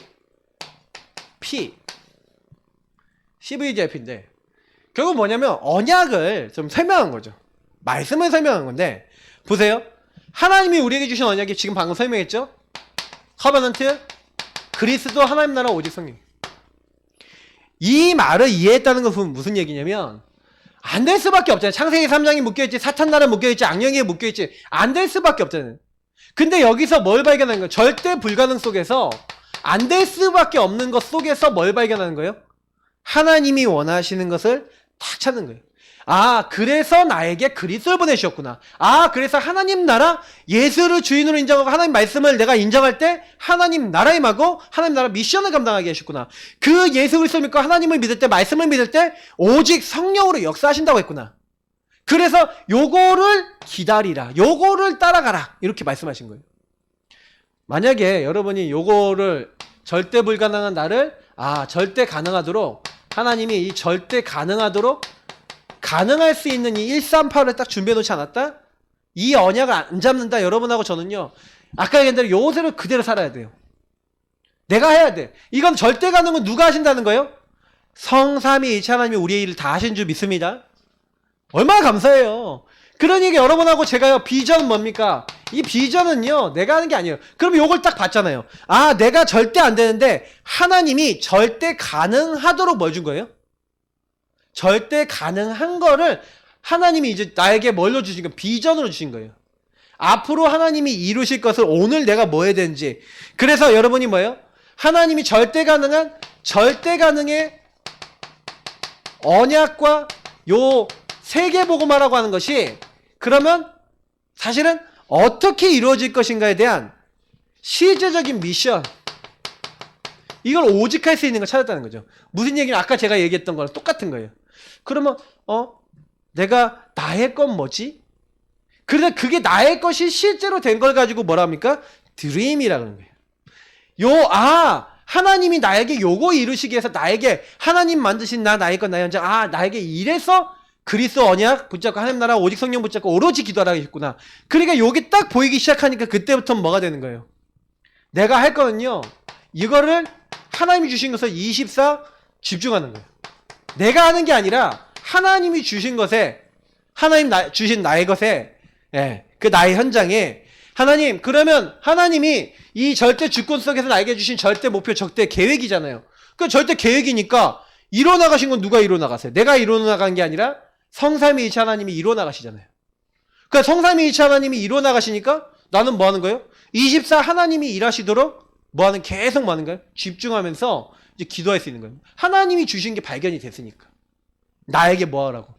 [SPEAKER 1] P, CVDIP인데 결국 뭐냐면 언약을 좀 설명한 거죠. 말씀을 설명한 건데 보세요. 하나님이 우리에게 주신 언약이 지금 방금 설명했죠. 커버넌트, 그리스도 하나님 나라 오직 성령. 이 말을 이해했다는 것은 무슨 얘기냐면 안 될 수밖에 없잖아요. 창세기 3장이 묶여있지, 사탄 나라 묶여있지, 악령에 묶여있지. 안 될 수밖에 없잖아요. 근데 여기서 뭘 발견하는 거예요? 절대 불가능 속에서 안 될 수밖에 없는 것 속에서 뭘 발견하는 거예요? 하나님이 원하시는 것을 딱 찾는 거예요. 그래서 나에게 그리스도를 보내주셨구나. 그래서 하나님 나라 예수를 주인으로 인정하고 하나님 말씀을 내가 인정할 때 하나님 나라 임하고 하나님 나라 미션을 감당하게 하셨구나. 그 예수 그리스도를 믿고 하나님을 믿을 때 말씀을 믿을 때 오직 성령으로 역사하신다고 했구나. 그래서 요거를 기다리라. 요거를 따라가라. 이렇게 말씀하신 거예요. 만약에 여러분이 요거를 절대 불가능한 나를 절대 가능하도록 하나님이 이 절대 가능하도록 가능할 수 있는 이 138을 딱 준비해 놓지 않았다? 이 언약을 안 잡는다. 여러분하고 저는요. 아까 얘기한 대로 요새를 그대로 살아야 돼요. 내가 해야 돼. 이건 절대 가능은 누가 하신다는 거예요? 성삼위일체 하나님이 우리의 일을 다 하신 줄 믿습니다. 얼마나 감사해요. 그러니까 여러분하고 제가요, 비전은 뭡니까? 이 비전은요, 내가 하는 게 아니에요. 그럼 요걸 딱 봤잖아요. 아, 내가 절대 안 되는데 하나님이 절대 가능하도록 뭘 준 거예요? 절대 가능한 거를 하나님이 이제 나에게 뭘로 주신 거예요? 비전으로 주신 거예요. 앞으로 하나님이 이루실 것을 오늘 내가 뭐 해야 되는지. 그래서 여러분이 뭐예요? 하나님이 절대 가능의 언약과 요 세계복음화라고 하는 것이 그러면 사실은 어떻게 이루어질 것인가에 대한 실제적인 미션, 이걸 오직 할 수 있는 걸 찾았다는 거죠. 무슨 얘기는 아까 제가 얘기했던 거랑 똑같은 거예요. 그러면 내가 나의 건 뭐지? 그래서 그게 나의 것이 실제로 된 걸 가지고 뭐라 합니까? 드림이라는 거예요. 하나님이 나에게 요거 이루시기 위해서 나에게 하나님 만드신 나의 것, 나의 현장, 나에게 이래서 그리스도 언약 붙잡고 하나님 나라 오직 성령 붙잡고 오로지 기도하라고 했구나. 그러니까 요게 딱 보이기 시작하니까 그때부터 뭐가 되는 거예요? 내가 할 거는요, 이거를 하나님이 주신 것을 24 집중하는 거예요. 내가 하는 게 아니라 하나님이 주신 것에, 하나님 주신 나의 것에, 그 나의 현장에 하나님, 그러면 하나님이 이 절대 주권 속에서 나에게 주신 절대 목표, 절대 계획이잖아요. 그 절대 계획이니까 이뤄나가신 건 누가 이뤄나가세요? 내가 이뤄나간 게 아니라 성삼위일체 하나님이 이뤄나가시잖아요. 그러니까 성삼위일체 하나님이 이뤄나가시니까 나는 뭐 하는 거예요? 24 하나님이 일하시도록 계속 뭐 하는 거예요? 집중하면서 이제 기도할 수 있는 거예요. 하나님이 주신 게 발견이 됐으니까. 나에게 뭐 하라고.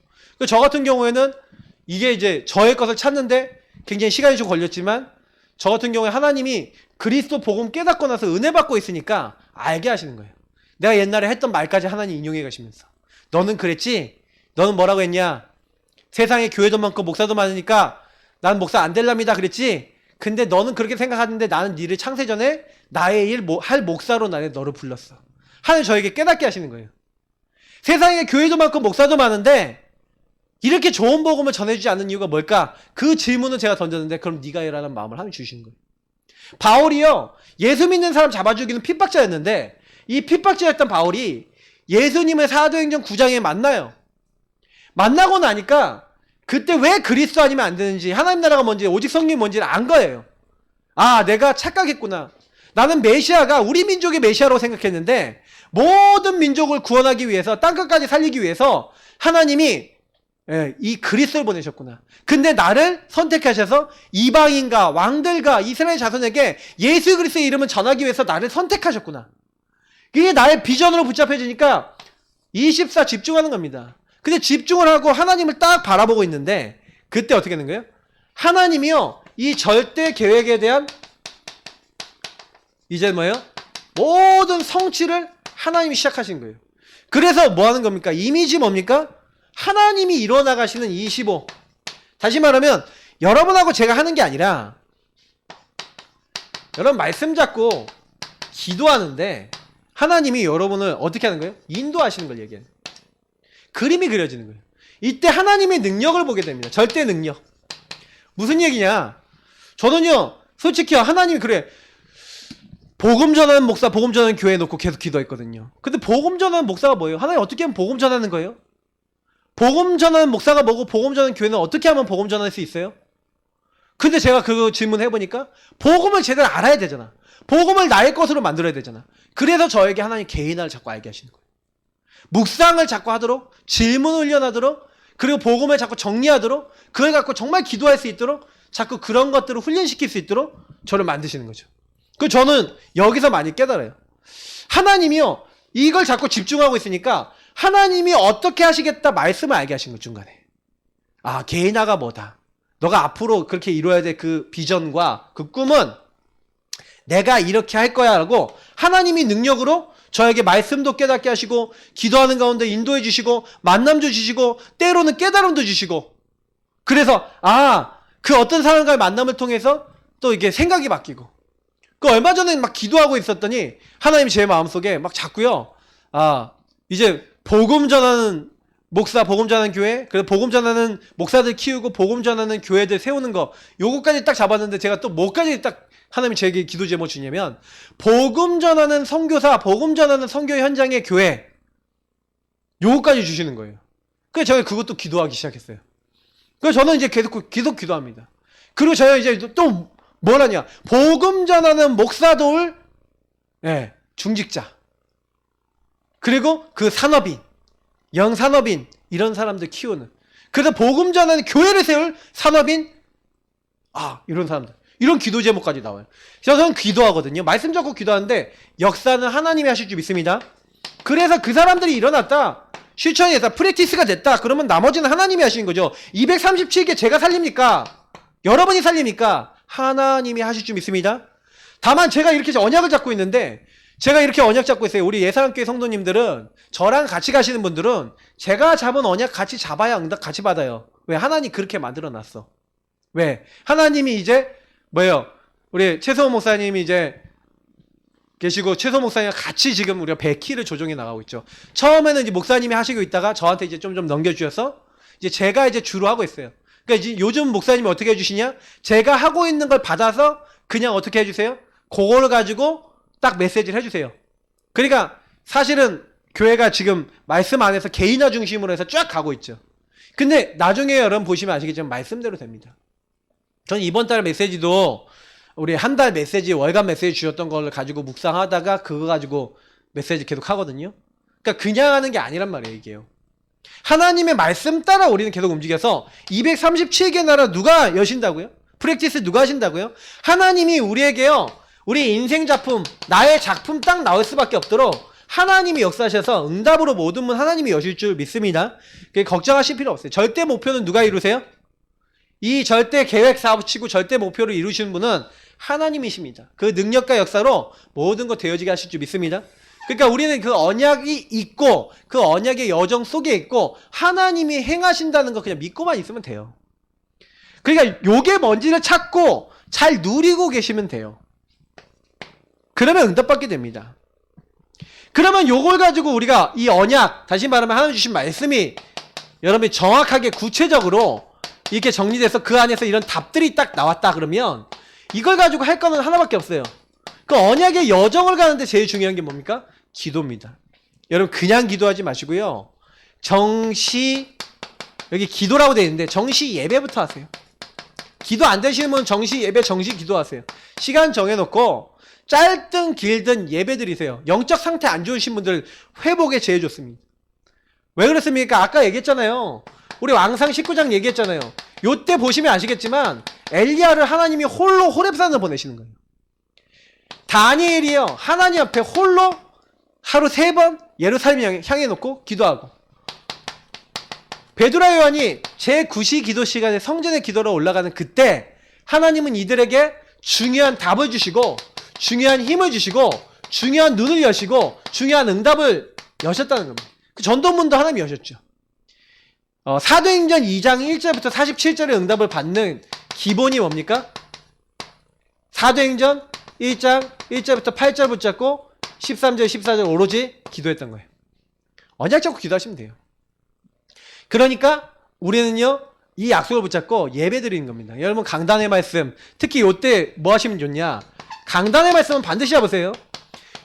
[SPEAKER 1] 저 같은 경우에는 이게 이제 저의 것을 찾는데 굉장히 시간이 좀 걸렸지만, 저 같은 경우에 하나님이 그리스도 복음 깨닫고 나서 은혜 받고 있으니까 알게 하시는 거예요. 내가 옛날에 했던 말까지 하나님 인용해 가시면서, 너는 그랬지? 너는 뭐라고 했냐? 세상에 교회도 많고 목사도 많으니까 난 목사 안 될랍니다 그랬지? 근데 너는 그렇게 생각하는데 나는 니를 창세 전에 나의 일 할 목사로 너를 불렀어. 하나님 저에게 깨닫게 하시는 거예요. 세상에 교회도 많고 목사도 많은데 이렇게 좋은 복음을 전해주지 않는 이유가 뭘까? 그 질문을 제가 던졌는데, 그럼 네가 해라는 마음을 하나님 주시는 거예요. 바울이요, 예수 믿는 사람 잡아주기는 핍박자였는데, 이 핍박자였던 바울이 예수님을 사도행전 9장에 만나요. 만나고 나니까 그때 왜 그리스도 아니면 안 되는지, 하나님 나라가 뭔지, 오직 성령이 뭔지를 안 거예요. 내가 착각했구나. 나는 메시아가 우리 민족의 메시아로 생각했는데 모든 민족을 구원하기 위해서, 땅끝까지 살리기 위해서 하나님이 이 그리스도를 보내셨구나. 근데 나를 선택하셔서 이방인과 왕들과 이스라엘 자손에게 예수 그리스도의 이름을 전하기 위해서 나를 선택하셨구나. 이게 나의 비전으로 붙잡혀지니까 24 집중하는 겁니다. 근데 집중을 하고 하나님을 딱 바라보고 있는데, 그때 어떻게 되는 거예요? 하나님이요, 이 절대 계획에 대한 이제 뭐예요? 모든 성취를 하나님이 시작하신 거예요. 그래서 뭐 하는 겁니까? 이미지 뭡니까? 하나님이 이뤄나가시는 25. 다시 말하면 여러분하고 제가 하는 게 아니라, 여러분 말씀 잡고 기도하는데 하나님이 여러분을 어떻게 하는 거예요? 인도하시는 걸 얘기해요. 그림이 그려지는 거예요. 이때 하나님의 능력을 보게 됩니다. 절대 능력. 무슨 얘기냐? 저는요, 솔직히 하나님이 그래, 복음 전하는 목사, 복음 전하는 교회 놓고 계속 기도했거든요. 근데 복음 전하는 목사가 뭐예요? 하나님 어떻게 하면 복음 전하는 거예요? 복음 전하는 목사가 뭐고 복음 전하는 교회는 어떻게 하면 복음 전할 수 있어요? 근데 제가 그 질문 해보니까 복음을 제대로 알아야 되잖아. 복음을 나의 것으로 만들어야 되잖아. 그래서 저에게 하나님 개인화를 자꾸 알게 하시는 거예요. 묵상을 자꾸 하도록, 질문을 훈련하도록, 그리고 복음을 자꾸 정리하도록, 그걸 갖고 정말 기도할 수 있도록 자꾸 그런 것들을 훈련시킬 수 있도록 저를 만드시는 거죠. 그 저는 여기서 많이 깨달아요. 하나님이요, 이걸 자꾸 집중하고 있으니까 하나님이 어떻게 하시겠다 말씀을 알게 하신 거, 중간에. 개인화가 뭐다. 너가 앞으로 그렇게 이루어야 될 그 비전과 그 꿈은 내가 이렇게 할 거야 라고 하나님이 능력으로 저에게 말씀도 깨닫게 하시고, 기도하는 가운데 인도해 주시고, 만남도 주시고, 때로는 깨달음도 주시고, 그래서 그 어떤 사람과의 만남을 통해서 또 이게 생각이 바뀌고, 그 얼마 전에 막 기도하고 있었더니 하나님이 제 마음속에 막 자꾸요, 이제 복음 전하는 목사 복음 전하는 교회, 그래서 복음 전하는 목사들 키우고 복음 전하는 교회들 세우는 거, 요거까지 딱 잡았는데 제가 또 뭐까지 딱 하나님이 제게 기도 제목 주냐면 복음 전하는 선교사, 복음 전하는 선교 현장의 교회, 요거까지 주시는 거예요. 그래서 제가 그것도 기도하기 시작했어요. 그래서 저는 이제 계속 기도합니다. 그리고 저희 이제 또 뭘 하냐? 복음 전하는 목사돌, 예, 중직자, 그리고 그 산업인, 영산업인, 이런 사람들 키우는, 그래서 복음 전하는 교회를 세울 산업인, 이런 사람들, 이런 기도 제목까지 나와요. 그래서 저는 기도하거든요. 말씀 잡고 기도하는데 역사는 하나님이 하실 줄 믿습니다. 그래서 그 사람들이 일어났다, 실천이 됐다, 프랙티스가 됐다, 그러면 나머지는 하나님이 하시는 거죠. 237개 제가 살립니까? 여러분이 살립니까? 하나님이 하실 줄 믿습니다. 다만 제가 이렇게 언약을 잡고 있는데, 제가 이렇게 언약 잡고 있어요. 우리 예사랑교회 성도님들은, 저랑 같이 가시는 분들은 제가 잡은 언약 같이 잡아야 응답 같이 받아요. 왜? 하나님 그렇게 만들어 놨어. 왜? 하나님이 이제 뭐예요? 우리 최소호 목사님이 이제 계시고, 최소 목사님과 같이 지금 우리가 100키를 조정해 나가고 있죠. 처음에는 이제 목사님이 하시고 있다가 저한테 이제 좀 넘겨주셔서 이제 제가 이제 주로 하고 있어요. 그러니까 이제 요즘 목사님이 어떻게 해주시냐? 제가 하고 있는 걸 받아서 그냥 어떻게 해주세요? 그거를 가지고 딱 메시지를 해주세요. 그러니까 사실은 교회가 지금 말씀 안에서 개인화 중심으로 해서 쫙 가고 있죠. 근데 나중에 여러분 보시면 아시겠지만 말씀대로 됩니다. 저는 이번 달 메시지도 우리 한 달 메시지, 월간 메시지 주셨던 걸 가지고 묵상하다가 그거 가지고 메시지 계속 하거든요. 그러니까 그냥 하는 게 아니란 말이에요, 이게요. 하나님의 말씀 따라 우리는 계속 움직여서 237개 나라 누가 여신다고요? 프랙티스 누가 하신다고요? 하나님이 우리에게요, 우리 인생 작품, 나의 작품 딱 나올 수밖에 없도록 하나님이 역사하셔서 응답으로 모든 분 하나님이 여실 줄 믿습니다. 걱정하실 필요 없어요. 절대 목표는 누가 이루세요? 이 절대 계획 사업치고 절대 목표를 이루시는 분은 하나님이십니다. 그 능력과 역사로 모든 것 되어지게 하실 줄 믿습니다. 그러니까 우리는 그 언약이 있고 그 언약의 여정 속에 있고 하나님이 행하신다는 거 그냥 믿고만 있으면 돼요. 그러니까 요게 뭔지를 찾고 잘 누리고 계시면 돼요. 그러면 응답받게 됩니다. 그러면 요걸 가지고 우리가 이 언약, 다시 말하면 하나님 주신 말씀이 여러분이 정확하게 구체적으로 이렇게 정리돼서 그 안에서 이런 답들이 딱 나왔다 그러면 이걸 가지고 할 거는 하나밖에 없어요. 그 언약의 여정을 가는데 제일 중요한 게 뭡니까? 기도입니다. 여러분 그냥 기도하지 마시고요. 정시, 여기 기도라고 되어 있는데 정시 예배부터 하세요. 기도 안 되시는 분은 정시 예배, 정시 기도하세요. 시간 정해놓고 짧든 길든 예배 드리세요. 영적 상태 안 좋으신 분들 회복에 제일 좋습니다. 왜 그렇습니까? 아까 얘기했잖아요. 우리 왕상 19장 얘기했잖아요. 요때 보시면 아시겠지만 엘리야를 하나님이 홀로 호렙산을 보내시는 거예요. 다니엘이요, 하나님 앞에 홀로 하루 3번 예루살렘 향해 놓고 기도하고, 베드로 요한이 제9시 기도 시간에 성전의 기도로 올라가는 그때 하나님은 이들에게 중요한 답을 주시고 중요한 힘을 주시고 중요한 눈을 여시고 중요한 응답을 여셨다는 겁니다. 그 전도문도 하나님이 여셨죠. 사도행전 2장 1절부터 47절의 응답을 받는 기본이 뭡니까? 사도행전 1장 1절부터 8절 붙잡고 13절 14절 오로지 기도했던 거예요. 언약 잡고 기도하시면 돼요. 그러니까 우리는요 이 약속을 붙잡고 예배 드리는 겁니다. 여러분 강단의 말씀, 특히 이때 뭐 하시면 좋냐, 강단의 말씀은 반드시 해보세요.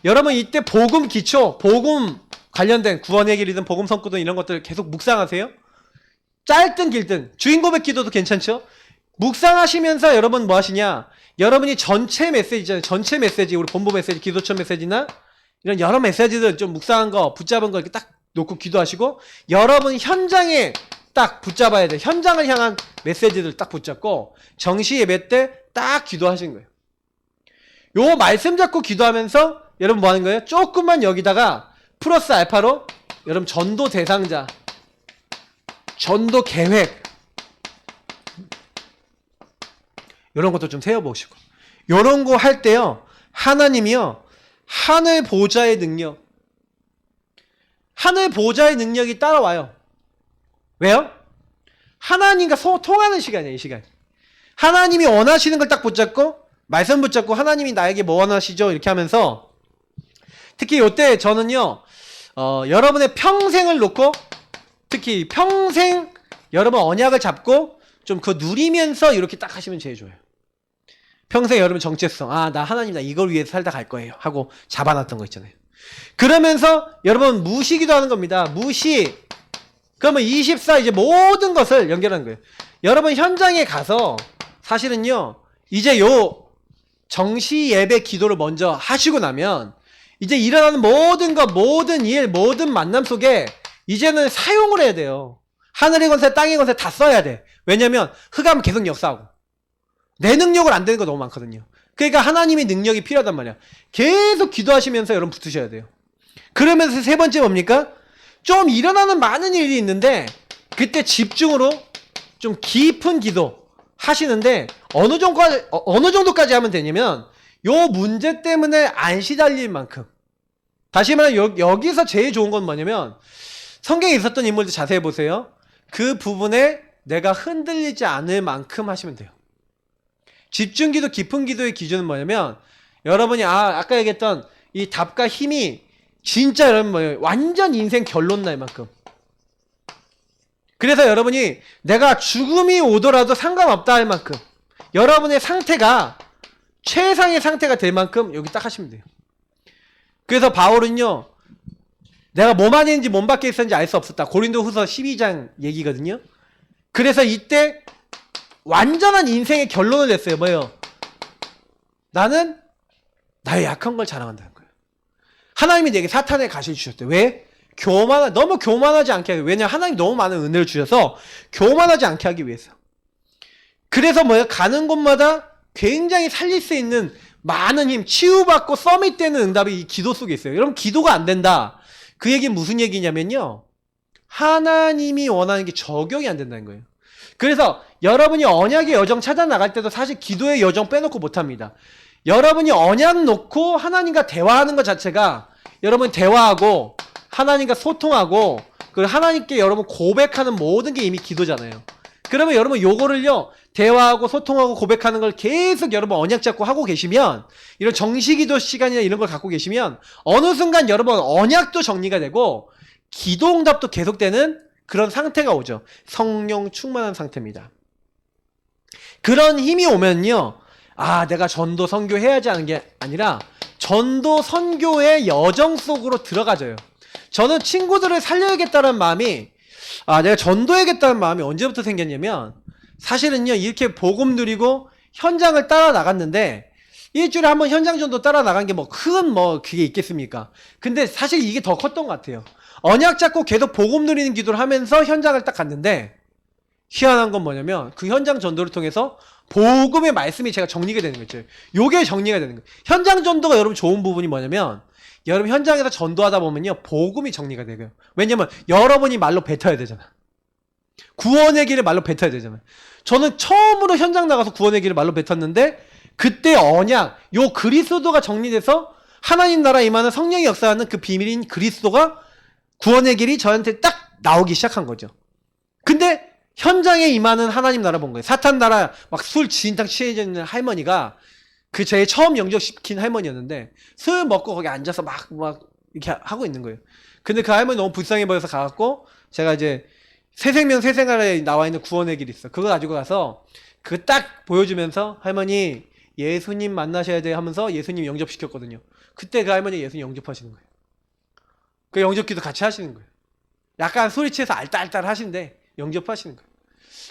[SPEAKER 1] 여러분 이때 복음 기초, 복음 관련된 구원의 길이든 복음 선구든 이런 것들 계속 묵상하세요. 짧든 길든 주인 고백 기도도 괜찮죠. 묵상하시면서 여러분 뭐 하시냐, 여러분이 전체 메시지잖아요. 전체 메시지, 우리 본부 메시지, 기도처 메시지나 이런 여러 메시지들 좀 묵상한 거, 붙잡은 거 이렇게 딱 놓고 기도하시고, 여러분 현장에 딱 붙잡아야 돼. 현장을 향한 메시지들 딱 붙잡고 정시 예배 때 딱 기도하시는 거예요. 요 말씀 잡고 기도하면서 여러분 뭐 하는 거예요? 조금만 여기다가 플러스 알파로 여러분 전도 대상자, 전도 계획 이런 것도 좀 세워보시고, 이런 거 할 때요 하나님이요 하늘 보좌의 능력, 하늘 보좌의 능력이 따라와요. 왜요? 하나님과 통하는 시간이에요. 이 시간 하나님이 원하시는 걸 딱 붙잡고 말씀 붙잡고 하나님이 나에게 뭐 원하시죠? 이렇게 하면서, 특히 이때 저는요 여러분의 평생을 놓고 특히 평생 여러분 언약을 잡고 좀 그거 누리면서 이렇게 딱 하시면 제일 좋아요. 평생 여러분 정체성, 나 하나님 나 이걸 위해서 살다 갈 거예요 하고 잡아놨던 거 있잖아요. 그러면서 여러분 무시기도 하는 겁니다. 무시. 그러면 24 이제 모든 것을 연결하는 거예요. 여러분 현장에 가서 사실은요, 이제 요 정시 예배 기도를 먼저 하시고 나면 이제 일어나는 모든 것, 모든 일, 모든 만남 속에 이제는 사용을 해야 돼요. 하늘의 권세, 땅의 권세 다 써야 돼. 왜냐면 흑암은 계속 역사하고 내 능력을 안 되는 거 너무 많거든요. 그러니까 하나님의 능력이 필요하단 말이야. 계속 기도하시면서 여러분 붙으셔야 돼요. 그러면서 세 번째 뭡니까? 좀 일어나는 많은 일이 있는데 그때 집중으로 좀 깊은 기도 하시는데 어느 정도까지 하면 되냐면 요 문제 때문에 안 시달릴 만큼. 다시 말해 여기서 제일 좋은 건 뭐냐면 성경에 있었던 인물들 자세히 보세요. 그 부분에 내가 흔들리지 않을 만큼 하시면 돼요. 집중기도 깊은 기도의 기준은 뭐냐면 여러분이 아까 얘기했던 이 답과 힘이 진짜 여러분 뭐예요? 완전 인생 결론 날 만큼. 그래서 여러분이 내가 죽음이 오더라도 상관없다 할 만큼 여러분의 상태가 최상의 상태가 될 만큼 여기 딱 하시면 돼요. 그래서 바울은요, 내가 몸 안에 있는지 몸 밖에 있었는지 알 수 없었다. 고린도후서 12장 얘기거든요. 그래서 이때 완전한 인생의 결론을 냈어요. 뭐예요? 나는 나의 약한 걸 자랑한다는 거예요. 하나님이 내게 사탄의 가시를 주셨대. 왜? 너무 교만하지 않게 하기. 왜냐면 하나님이 너무 많은 은혜를 주셔서 교만하지 않게 하기 위해서. 그래서 뭐예요? 가는 곳마다 굉장히 살릴 수 있는 많은 힘, 치유받고 서밋되는 응답이 이 기도 속에 있어요. 여러분 기도가 안 된다. 그 얘기는 무슨 얘기냐면요, 하나님이 원하는 게 적용이 안 된다는 거예요. 그래서 여러분이 언약의 여정 찾아 나갈 때도 사실 기도의 여정 빼놓고 못합니다. 여러분이 언약 놓고 하나님과 대화하는 것 자체가 여러분 대화하고 하나님과 소통하고 그리고 하나님께 여러분 고백하는 모든 게 이미 기도잖아요. 그러면 여러분 요거를요, 대화하고 소통하고 고백하는 걸 계속 여러분 언약 잡고 하고 계시면, 이런 정시기도 시간이나 이런 걸 갖고 계시면 어느 순간 여러분 언약도 정리가 되고 기도응답도 계속되는 그런 상태가 오죠. 성령 충만한 상태입니다. 그런 힘이 오면요, 내가 전도 선교해야지 하는 게 아니라 전도 선교의 여정 속으로 들어가져요. 저는 친구들을 살려야겠다는 마음이, 내가 전도해야겠다는 마음이 언제부터 생겼냐면, 사실은요, 이렇게 복음 누리고 현장을 따라 나갔는데 일주일에 한 번 현장 전도 따라 나간 게 그게 있겠습니까? 근데 사실 이게 더 컸던 것 같아요. 언약 잡고 계속 복음 누리는 기도를 하면서 현장을 딱 갔는데, 희한한 건 뭐냐면 그 현장 전도를 통해서 복음의 말씀이 제가 정리가 되는 거죠. 요게 정리가 되는 거예요. 현장 전도가 여러분 좋은 부분이 뭐냐면, 여러분 현장에서 전도하다 보면요, 복음이 정리가 되고요. 왜냐면 여러분이 말로 뱉어야 되잖아. 구원의 길을 말로 뱉어야 되잖아. 저는 처음으로 현장 나가서 구원의 길을 말로 뱉었는데, 그때 언약, 요 그리스도가 정리돼서 하나님 나라 임하는 성령이 역사하는 그 비밀인 그리스도가, 구원의 길이 저한테 딱 나오기 시작한 거죠. 근데 현장에 임하는 하나님 나라 본 거예요. 사탄 나라 막 술 진탕 취해져 있는 할머니가 그 제 처음 영접시킨 할머니였는데, 술 먹고 거기 앉아서 막 이렇게 하고 있는 거예요. 근데 그 할머니 너무 불쌍해 보여서 가갖고, 제가 이제 새생명 새생활에 나와 있는 구원의 길이 있어. 그거 가지고 가서 그 딱 보여주면서, 할머니 예수님 만나셔야 돼 하면서 예수님 영접시켰거든요. 그때 그 할머니 예수님 영접하시는 거예요. 그 영접기도 같이 하시는 거예요. 약간 소리 취해서 알딸딸 하신데 영접하시는 거예요.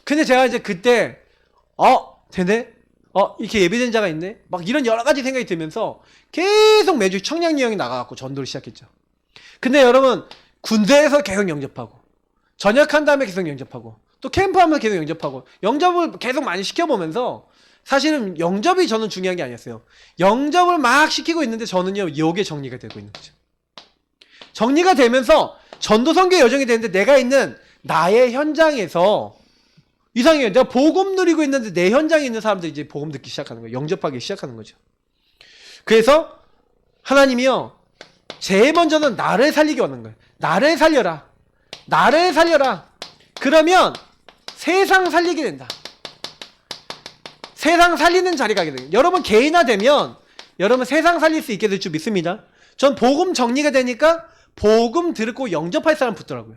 [SPEAKER 1] 근데 제가 이제 그때 되네? 이렇게 예배된 자가 있네? 막 이런 여러 가지 생각이 들면서 계속 매주 청량리형이 나가갖고 전도를 시작했죠. 근데 여러분, 군대에서 계속 영접하고, 전역한 다음에 계속 영접하고, 또 캠프하면서 계속 영접하고, 영접을 계속 많이 시켜보면서, 사실은 영접이 저는 중요한 게 아니었어요. 영접을 막 시키고 있는데 저는요, 요게 정리가 되고 있는 거죠. 정리가 되면서 전도 선교 여정이 되는데, 내가 있는 나의 현장에서 이상해요. 내가 복음 누리고 있는데 내 현장에 있는 사람들이 이제 복음 듣기 시작하는 거예요. 영접하기 시작하는 거죠. 그래서 하나님이요, 제일 먼저는 나를 살리기 원하는 거예요. 나를 살려라. 나를 살려라. 그러면 세상 살리게 된다. 세상 살리는 자리가 가게 돼요. 여러분 개인화되면 여러분 세상 살릴 수 있게 될 줄 믿습니다. 전 복음 정리가 되니까 복음 듣고 영접할 사람 붙더라고요.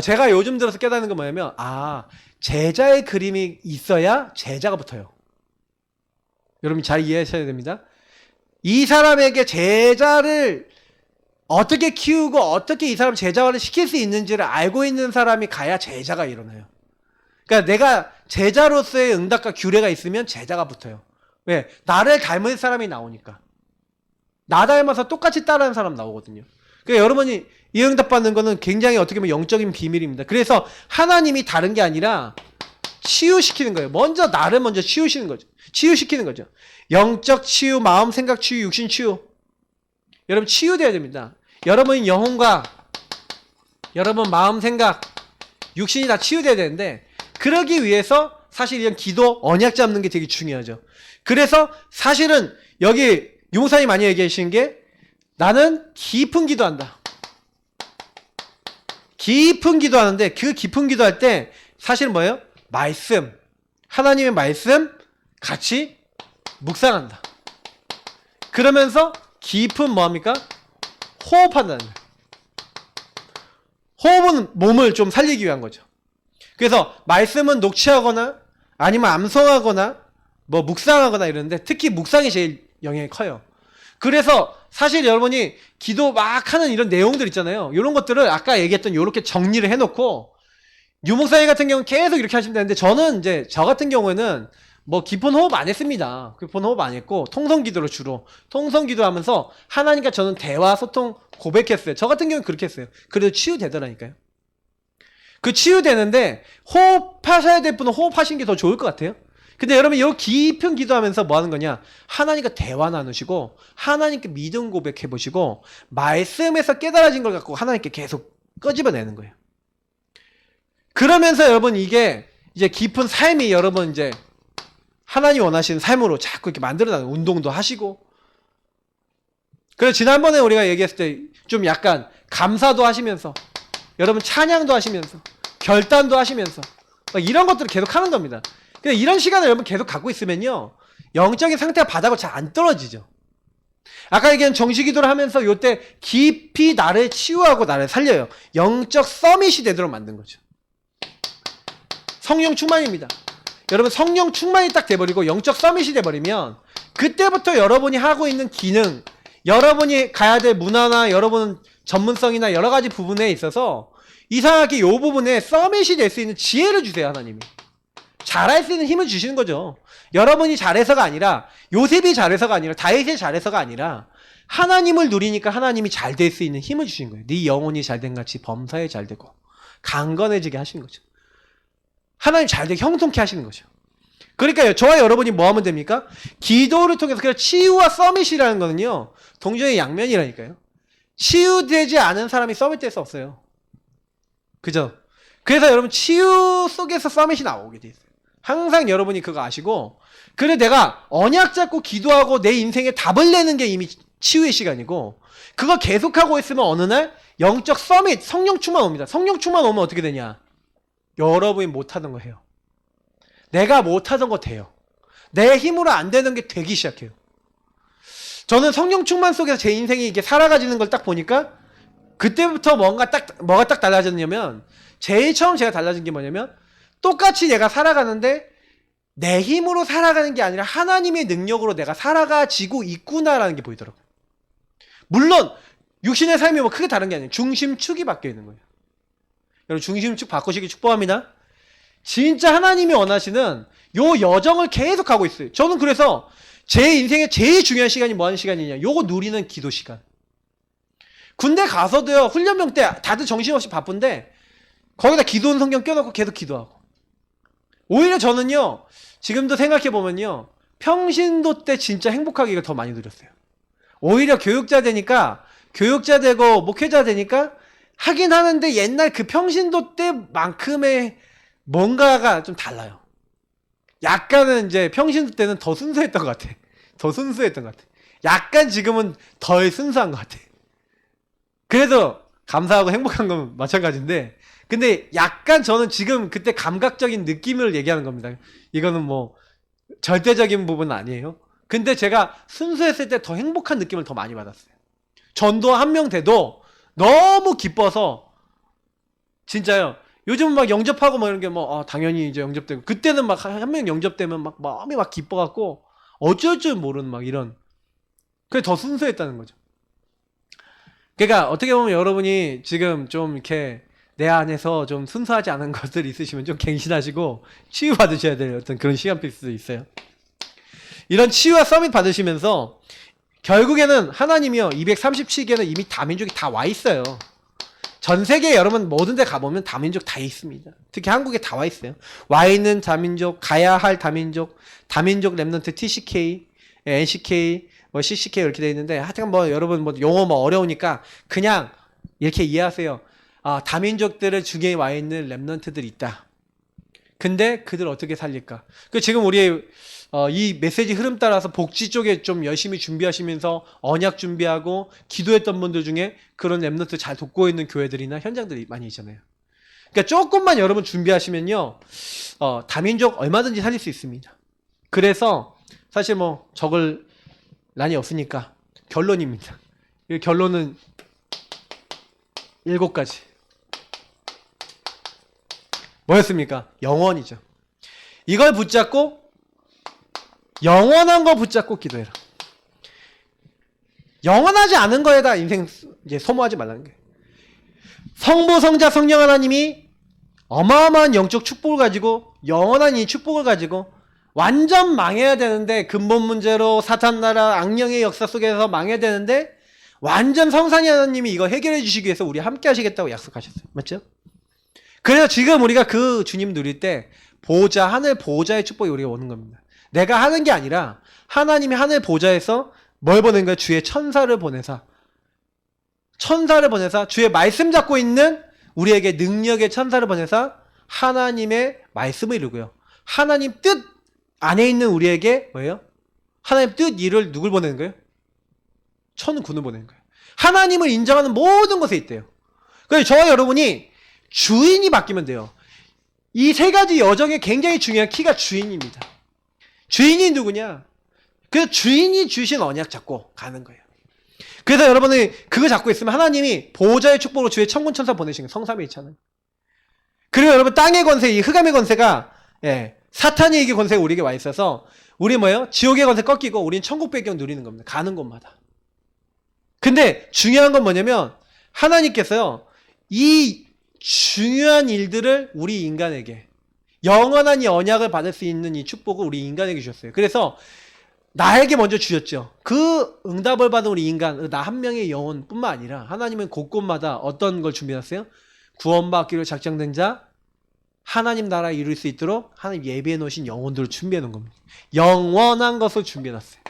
[SPEAKER 1] 제가 요즘 들어서 깨닫는 건 뭐냐면, 제자의 그림이 있어야 제자가 붙어요. 여러분 잘 이해하셔야 됩니다. 이 사람에게 제자를 어떻게 키우고 어떻게 이 사람 제자화를 시킬 수 있는지를 알고 있는 사람이 가야 제자가 일어나요. 그러니까 내가 제자로서의 응답과 규례가 있으면 제자가 붙어요. 왜? 나를 닮은 사람이 나오니까. 나 닮아서 똑같이 따르는 사람 나오거든요. 그러니까 여러분이 이 응답 받는 거는 굉장히 어떻게 보면 영적인 비밀입니다. 그래서 하나님이 다른 게 아니라 치유시키는 거예요. 나를 먼저 치유시키는 거죠. 치유시키는 거죠. 영적 치유, 마음, 생각 치유, 육신 치유. 여러분 치유돼야 됩니다. 여러분 영혼과 여러분 마음, 생각, 육신이 다 치유돼야 되는데 그러기 위해서 사실 이런 기도, 언약 잡는 게 되게 중요하죠. 그래서 사실은 여기 유목사님 많이 얘기하시는 게 나는 깊은 기도한다. 깊은 기도하는데 그 깊은 기도할 때 사실은 뭐예요? 말씀, 하나님의 말씀 같이 묵상한다. 그러면서 깊은 뭐합니까? 호흡한다는 거예요. 호흡은 몸을 좀 살리기 위한 거죠. 그래서 말씀은 녹취하거나 아니면 암송하거나 뭐 묵상하거나 이러는데 특히 묵상이 제일 영향이 커요. 그래서 사실 여러분이 기도 막 하는 이런 내용들 있잖아요. 이런 것들을 아까 얘기했던 이렇게 정리를 해놓고 유목사님 같은 경우는 계속 이렇게 하시면 되는데 저는 이제 저 같은 경우에는 뭐 깊은 호흡 안 했습니다. 깊은 호흡 안 했고 통성 기도로 주로 통성 기도하면서 하나님과 저는 대화, 소통, 고백했어요. 저 같은 경우는 그렇게 했어요. 그래도 치유되더라니까요. 그 치유되는데 호흡하셔야 될 분은 호흡하시는 게 더 좋을 것 같아요. 근데 여러분 이 깊은 기도하면서 뭐 하는 거냐? 하나님과 대화 나누시고 하나님께 믿음 고백해 보시고 말씀에서 깨달아진 걸 갖고 하나님께 계속 끄집어내는 거예요. 그러면서 여러분 이게 이제 깊은 삶이 여러분 이제 하나님 원하시는 삶으로 자꾸 이렇게 만들어나가는 운동도 하시고. 그래서 지난번에 우리가 얘기했을 때 좀 약간 감사도 하시면서 여러분 찬양도 하시면서 결단도 하시면서 이런 것들을 계속 하는 겁니다. 근데 이런 시간을 여러분 계속 갖고 있으면요 영적인 상태가 바닥으로 잘 안 떨어지죠. 아까 얘기한 정식기도를 하면서 요때 깊이 나를 치유하고 나를 살려요. 영적 서밋이 되도록 만든 거죠. 성령 충만입니다. 여러분 성령 충만이 딱 돼버리고 영적 서밋이 돼버리면 그때부터 여러분이 하고 있는 기능, 여러분이 가야 될 문화나 여러분 전문성이나 여러 가지 부분에 있어서 이상하게 이 부분에 서밋이 될 수 있는 지혜를 주세요. 하나님이 잘할 수 있는 힘을 주시는 거죠. 여러분이 잘해서가 아니라 요셉이 잘해서가 아니라 다윗이 잘해서가 아니라 하나님을 누리니까 하나님이 잘 될 수 있는 힘을 주신 거예요. 네 영혼이 잘된 같이 범사에 잘 되고 강건해지게 하시는 거죠. 하나님 잘되게 형통케 하시는 거죠. 그러니까요, 저와 여러분이 뭐 하면 됩니까? 기도를 통해서, 그래서 치유와 서밋이라는 거는요, 동전의 양면이라니까요. 치유되지 않은 사람이 서밋 될 수 없어요. 그죠? 그래서 여러분, 치유 속에서 서밋이 나오게 돼 있어요. 항상 여러분이 그거 아시고, 그래 내가 언약 잡고 기도하고 내 인생에 답을 내는 게 이미 치유의 시간이고, 그거 계속하고 있으면 어느 날 영적 서밋, 성령 충만 옵니다. 성령 충만 오면 어떻게 되냐? 여러분이 못하던 거 해요. 내가 못하던 거 돼요. 내 힘으로 안 되는 게 되기 시작해요. 저는 성령 충만 속에서 제 인생이 이렇게 살아가지는 걸 딱 보니까 그때부터 뭐가 딱 달라졌냐면 제일 처음 제가 달라진 게 뭐냐면 똑같이 내가 살아가는데 내 힘으로 살아가는 게 아니라 하나님의 능력으로 내가 살아가지고 있구나라는 게 보이더라고요. 물론 육신의 삶이 뭐 크게 다른 게 아니에요. 중심축이 바뀌어 있는 거예요. 여러분 중심축 바꾸시기 축복합니다. 진짜 하나님이 원하시는 요 여정을 계속 가고 있어요. 저는 그래서 제 인생에 제일 중요한 시간이 뭐 하는 시간이냐, 요거 누리는 기도 시간. 군대 가서도요, 훈련병 때 다들 정신없이 바쁜데 거기다 기도원 성경 껴놓고 계속 기도하고. 오히려 저는요, 지금도 생각해보면요, 평신도 때 진짜 행복하기가 더 많이 누렸어요. 오히려 교육자 되니까, 교육자 되고 목회자 되니까 하긴 하는데 옛날 그 평신도 때만큼의 뭔가가 좀 달라요. 약간은 이제 평신도 때는 더 순수했던 것 같아. 더 순수했던 것 같아. 약간 지금은 덜 순수한 것 같아. 그래도 감사하고 행복한 건 마찬가지인데, 근데 약간 저는 지금 그때 감각적인 느낌을 얘기하는 겁니다. 이거는 뭐 절대적인 부분은 아니에요. 근데 제가 순수했을 때 더 행복한 느낌을 더 많이 받았어요. 전도 한 명 돼도 너무 기뻐서 진짜요. 요즘 막 영접하고 막 이런 게 뭐 당연히 이제 영접되고, 그때는 막 한 명 영접되면 막 마음이 막 기뻐갖고 어쩔 줄 모르는 막 이런. 그게 더 순수했다는 거죠. 그러니까 어떻게 보면 여러분이 지금 좀 이렇게 내 안에서 좀 순수하지 않은 것들이 있으시면 좀 갱신하시고 치유받으셔야 될 어떤 그런 시간 필 수도 있어요. 이런 치유와 서밋 받으시면서 결국에는 하나님이요 237개는 이미 다민족이 다 와 있어요. 전 세계 여러분 모든 데 가보면 다민족 다 있습니다. 특히 한국에 다 와 있어요. 와 있는 다민족, 가야 할 다민족, 다민족 랩넌트 TCK, NCK, 뭐 CCK 이렇게 돼 있는데, 하여튼 뭐 여러분 뭐 용어 뭐 어려우니까 그냥 이렇게 이해하세요. 다민족들을 중에 와 있는 랩넌트들이 있다. 근데 그들 어떻게 살릴까? 그 지금 우리 이 메시지 흐름 따라서 복지 쪽에 좀 열심히 준비하시면서 언약 준비하고 기도했던 분들 중에 그런 랩넌트 잘 돕고 있는 교회들이나 현장들이 많이 있잖아요. 그러니까 조금만 여러분 준비하시면요, 다민족 얼마든지 살릴 수 있습니다. 그래서 사실 뭐 적을 난이 없으니까 결론입니다. 이 결론은 7가지. 뭐였습니까? 영원이죠. 이걸 붙잡고 영원한 거 붙잡고 기도해라. 영원하지 않은 거에다 인생 이제 소모하지 말라는 거예요. 성부, 성자, 성령 하나님이 어마어마한 영적 축복을 가지고, 영원한 이 축복을 가지고 완전 망해야 되는데, 근본 문제로 사탄 나라 악령의 역사 속에서 망해야 되는데, 완전 성산이 하나님이 이거 해결해 주시기 위해서 우리 함께 하시겠다고 약속하셨어요. 맞죠? 그래서 지금 우리가 그 주님 누릴 때 보좌, 하늘 보좌의 축복이 우리가 오는 겁니다. 내가 하는 게 아니라 하나님이 하늘 보좌에서 뭘 보낸 거예요? 주의 천사를 보내사 주의 말씀 잡고 있는 우리에게 능력의 천사를 보내사 하나님의 말씀을 이루고요, 하나님 뜻 안에 있는 우리에게 뭐예요? 하나님 뜻 일을 누굴 보내는 거예요? 천군을 보내는 거예요. 하나님을 인정하는 모든 곳에 있대요. 그래서 저와 여러분이 주인이 바뀌면 돼요. 이 3가지 여정에 굉장히 중요한 키가 주인입니다. 주인이 누구냐? 그래서 주인이 주신 언약 잡고 가는 거예요. 그래서 여러분이 그거 잡고 있으면 하나님이 보호자의 축복으로 주의 천군 천사 보내신 거예요. 성삼위일체는. 그리고 여러분 땅의 권세, 이 흑암의 권세가 사탄의 이게 권세가 우리에게 와 있어서 우리 뭐예요? 지옥의 권세 꺾이고 우리는 천국 배경 누리는 겁니다. 가는 곳마다. 근데 중요한 건 뭐냐면 하나님께서요 이 중요한 일들을 우리 인간에게, 영원한 이 언약을 받을 수 있는 이 축복을 우리 인간에게 주셨어요. 그래서 나에게 먼저 주셨죠. 그 응답을 받은 우리 인간, 나 한 명의 영혼뿐만 아니라 하나님은 곳곳마다 어떤 걸 준비해놨어요? 구원받기로 작정된 자, 하나님 나라에 이룰 수 있도록 하나님 예비해 놓으신 영혼들을 준비해 놓은 겁니다. 영원한 것을 준비해놨어요.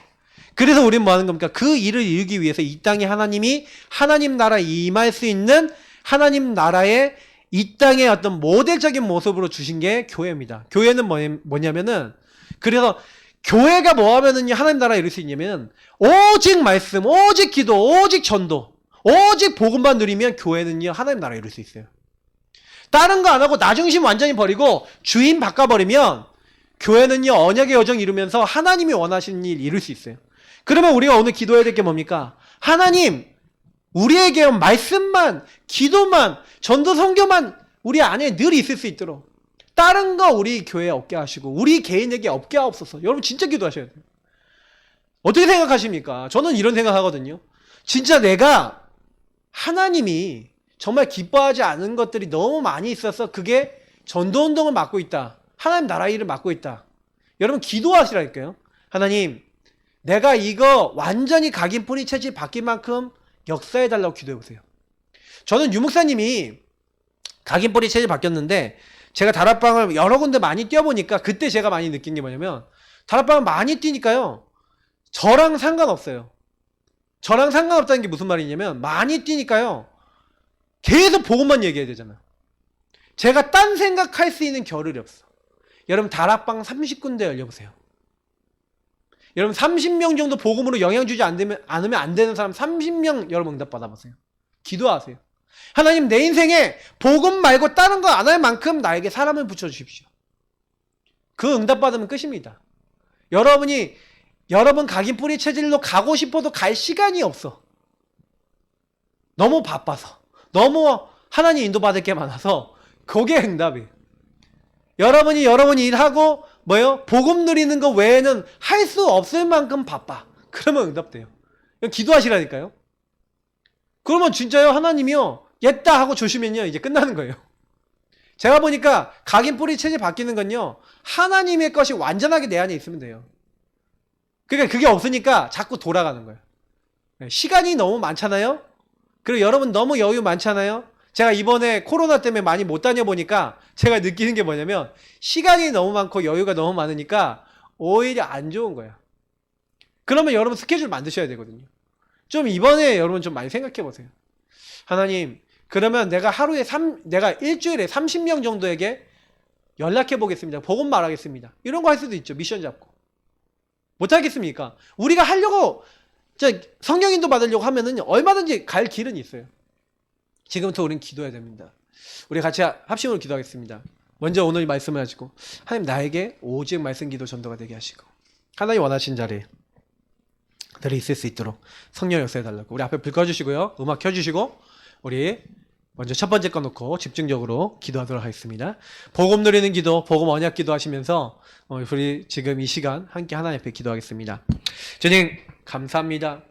[SPEAKER 1] 그래서 우리는 뭐 하는 겁니까? 그 일을 이루기 위해서 이 땅에 하나님이 하나님 나라에 임할 수 있는 하나님 나라의 이 땅의 어떤 모델적인 모습으로 주신 게 교회입니다. 교회는 뭐냐면은, 그래서 교회가 뭐 하면은 하나님 나라에 이룰 수 있냐면 오직 말씀, 오직 기도, 오직 전도, 오직 복음만 누리면 교회는요 하나님 나라에 이룰 수 있어요. 다른 거 안 하고 나 중심 완전히 버리고 주인 바꿔버리면 교회는요 언약의 여정 이루면서 하나님이 원하시는 일 이룰 수 있어야 그러면 우리가 오늘 기도해야 될 게 뭡니까? 하나님, 우리에게 말씀만, 기도만, 전도 선교만 우리 안에 늘 있을 수 있도록 다른 거 우리 교회에 없게 하시고 우리 개인에게 없게 하옵소서. 여러분 진짜 기도하셔야 돼요. 어떻게 생각하십니까? 저는 이런 생각하거든요. 진짜 내가 하나님이 정말 기뻐하지 않은 것들이 너무 많이 있어서 그게 전도운동을 맡고 있다, 하나님 나라 일을 맡고 있다. 여러분 기도하시라니까요. 하나님, 내가 이거 완전히 각인뿌리 체질 바뀐 만큼 역사해달라고 기도해보세요. 저는 유목사님이 각인뿌리 체질 바뀌었는데 제가 다락방을 여러 군데 많이 뛰어보니까 그때 제가 많이 느낀 게 뭐냐면 다락방을 많이 뛰니까요 저랑 상관없어요. 저랑 상관없다는 게 무슨 말이냐면 많이 뛰니까요 계속 복음만 얘기해야 되잖아. 제가 딴 생각할 수 있는 겨를이 없어. 여러분 다락방 30군데 열려보세요. 여러분 30명 정도 복음으로 영향 주지 않으면 안 되는 사람 30명 여러분 응답 받아보세요. 기도하세요. 하나님, 내 인생에 복음 말고 다른 거 안 할 만큼 나에게 사람을 붙여주십시오. 그 응답 받으면 끝입니다. 여러분 각인뿌리 체질로 가고 싶어도 갈 시간이 없어. 너무 바빠서, 너무 하나님 인도받을 게 많아서 그게 응답이에요. 여러분이 일하고 뭐예요? 복음 누리는 거 외에는 할 수 없을 만큼 바빠. 그러면 응답돼요. 그냥 기도하시라니까요. 그러면 진짜요, 하나님이요, 옛다 하고 조심면요 이제 끝나는 거예요. 제가 보니까 각인 뿌리 체질 바뀌는 건요, 하나님의 것이 완전하게 내 안에 있으면 돼요. 그러니까 그게 없으니까 자꾸 돌아가는 거예요. 시간이 너무 많잖아요. 그리고 여러분 너무 여유 많잖아요. 제가 이번에 코로나 때문에 많이 못 다녀보니까 제가 느끼는 게 뭐냐면, 시간이 너무 많고 여유가 너무 많으니까 오히려 안 좋은 거야. 그러면 여러분 스케줄 만드셔야 되거든요. 좀 이번에 여러분 좀 많이 생각해 보세요. 하나님, 그러면 내가 일주일에 30명 정도에게 연락해 보겠습니다. 복음 말하겠습니다. 이런 거 할 수도 있죠. 미션 잡고. 못 하겠습니까? 우리가 하려고, 성령 인도 받으려고 하면은 얼마든지 갈 길은 있어요. 지금부터 우리는 기도해야 됩니다. 우리 같이 합심으로 기도하겠습니다. 먼저 오늘 말씀을 가지고, 하나님 나에게 오직 말씀 기도 전도가 되게 하시고, 하나님 원하신 자리에 들이 있을 수 있도록 성령 역사해 달라고. 우리 앞에 불 꺼주시고요, 음악 켜주시고, 우리 먼저 첫 번째 거 놓고 집중적으로 기도하도록 하겠습니다. 복음 누리는 기도, 복음 언약 기도 하시면서 우리 지금 이 시간 함께 하나님 앞에 기도하겠습니다. 주님 감사합니다.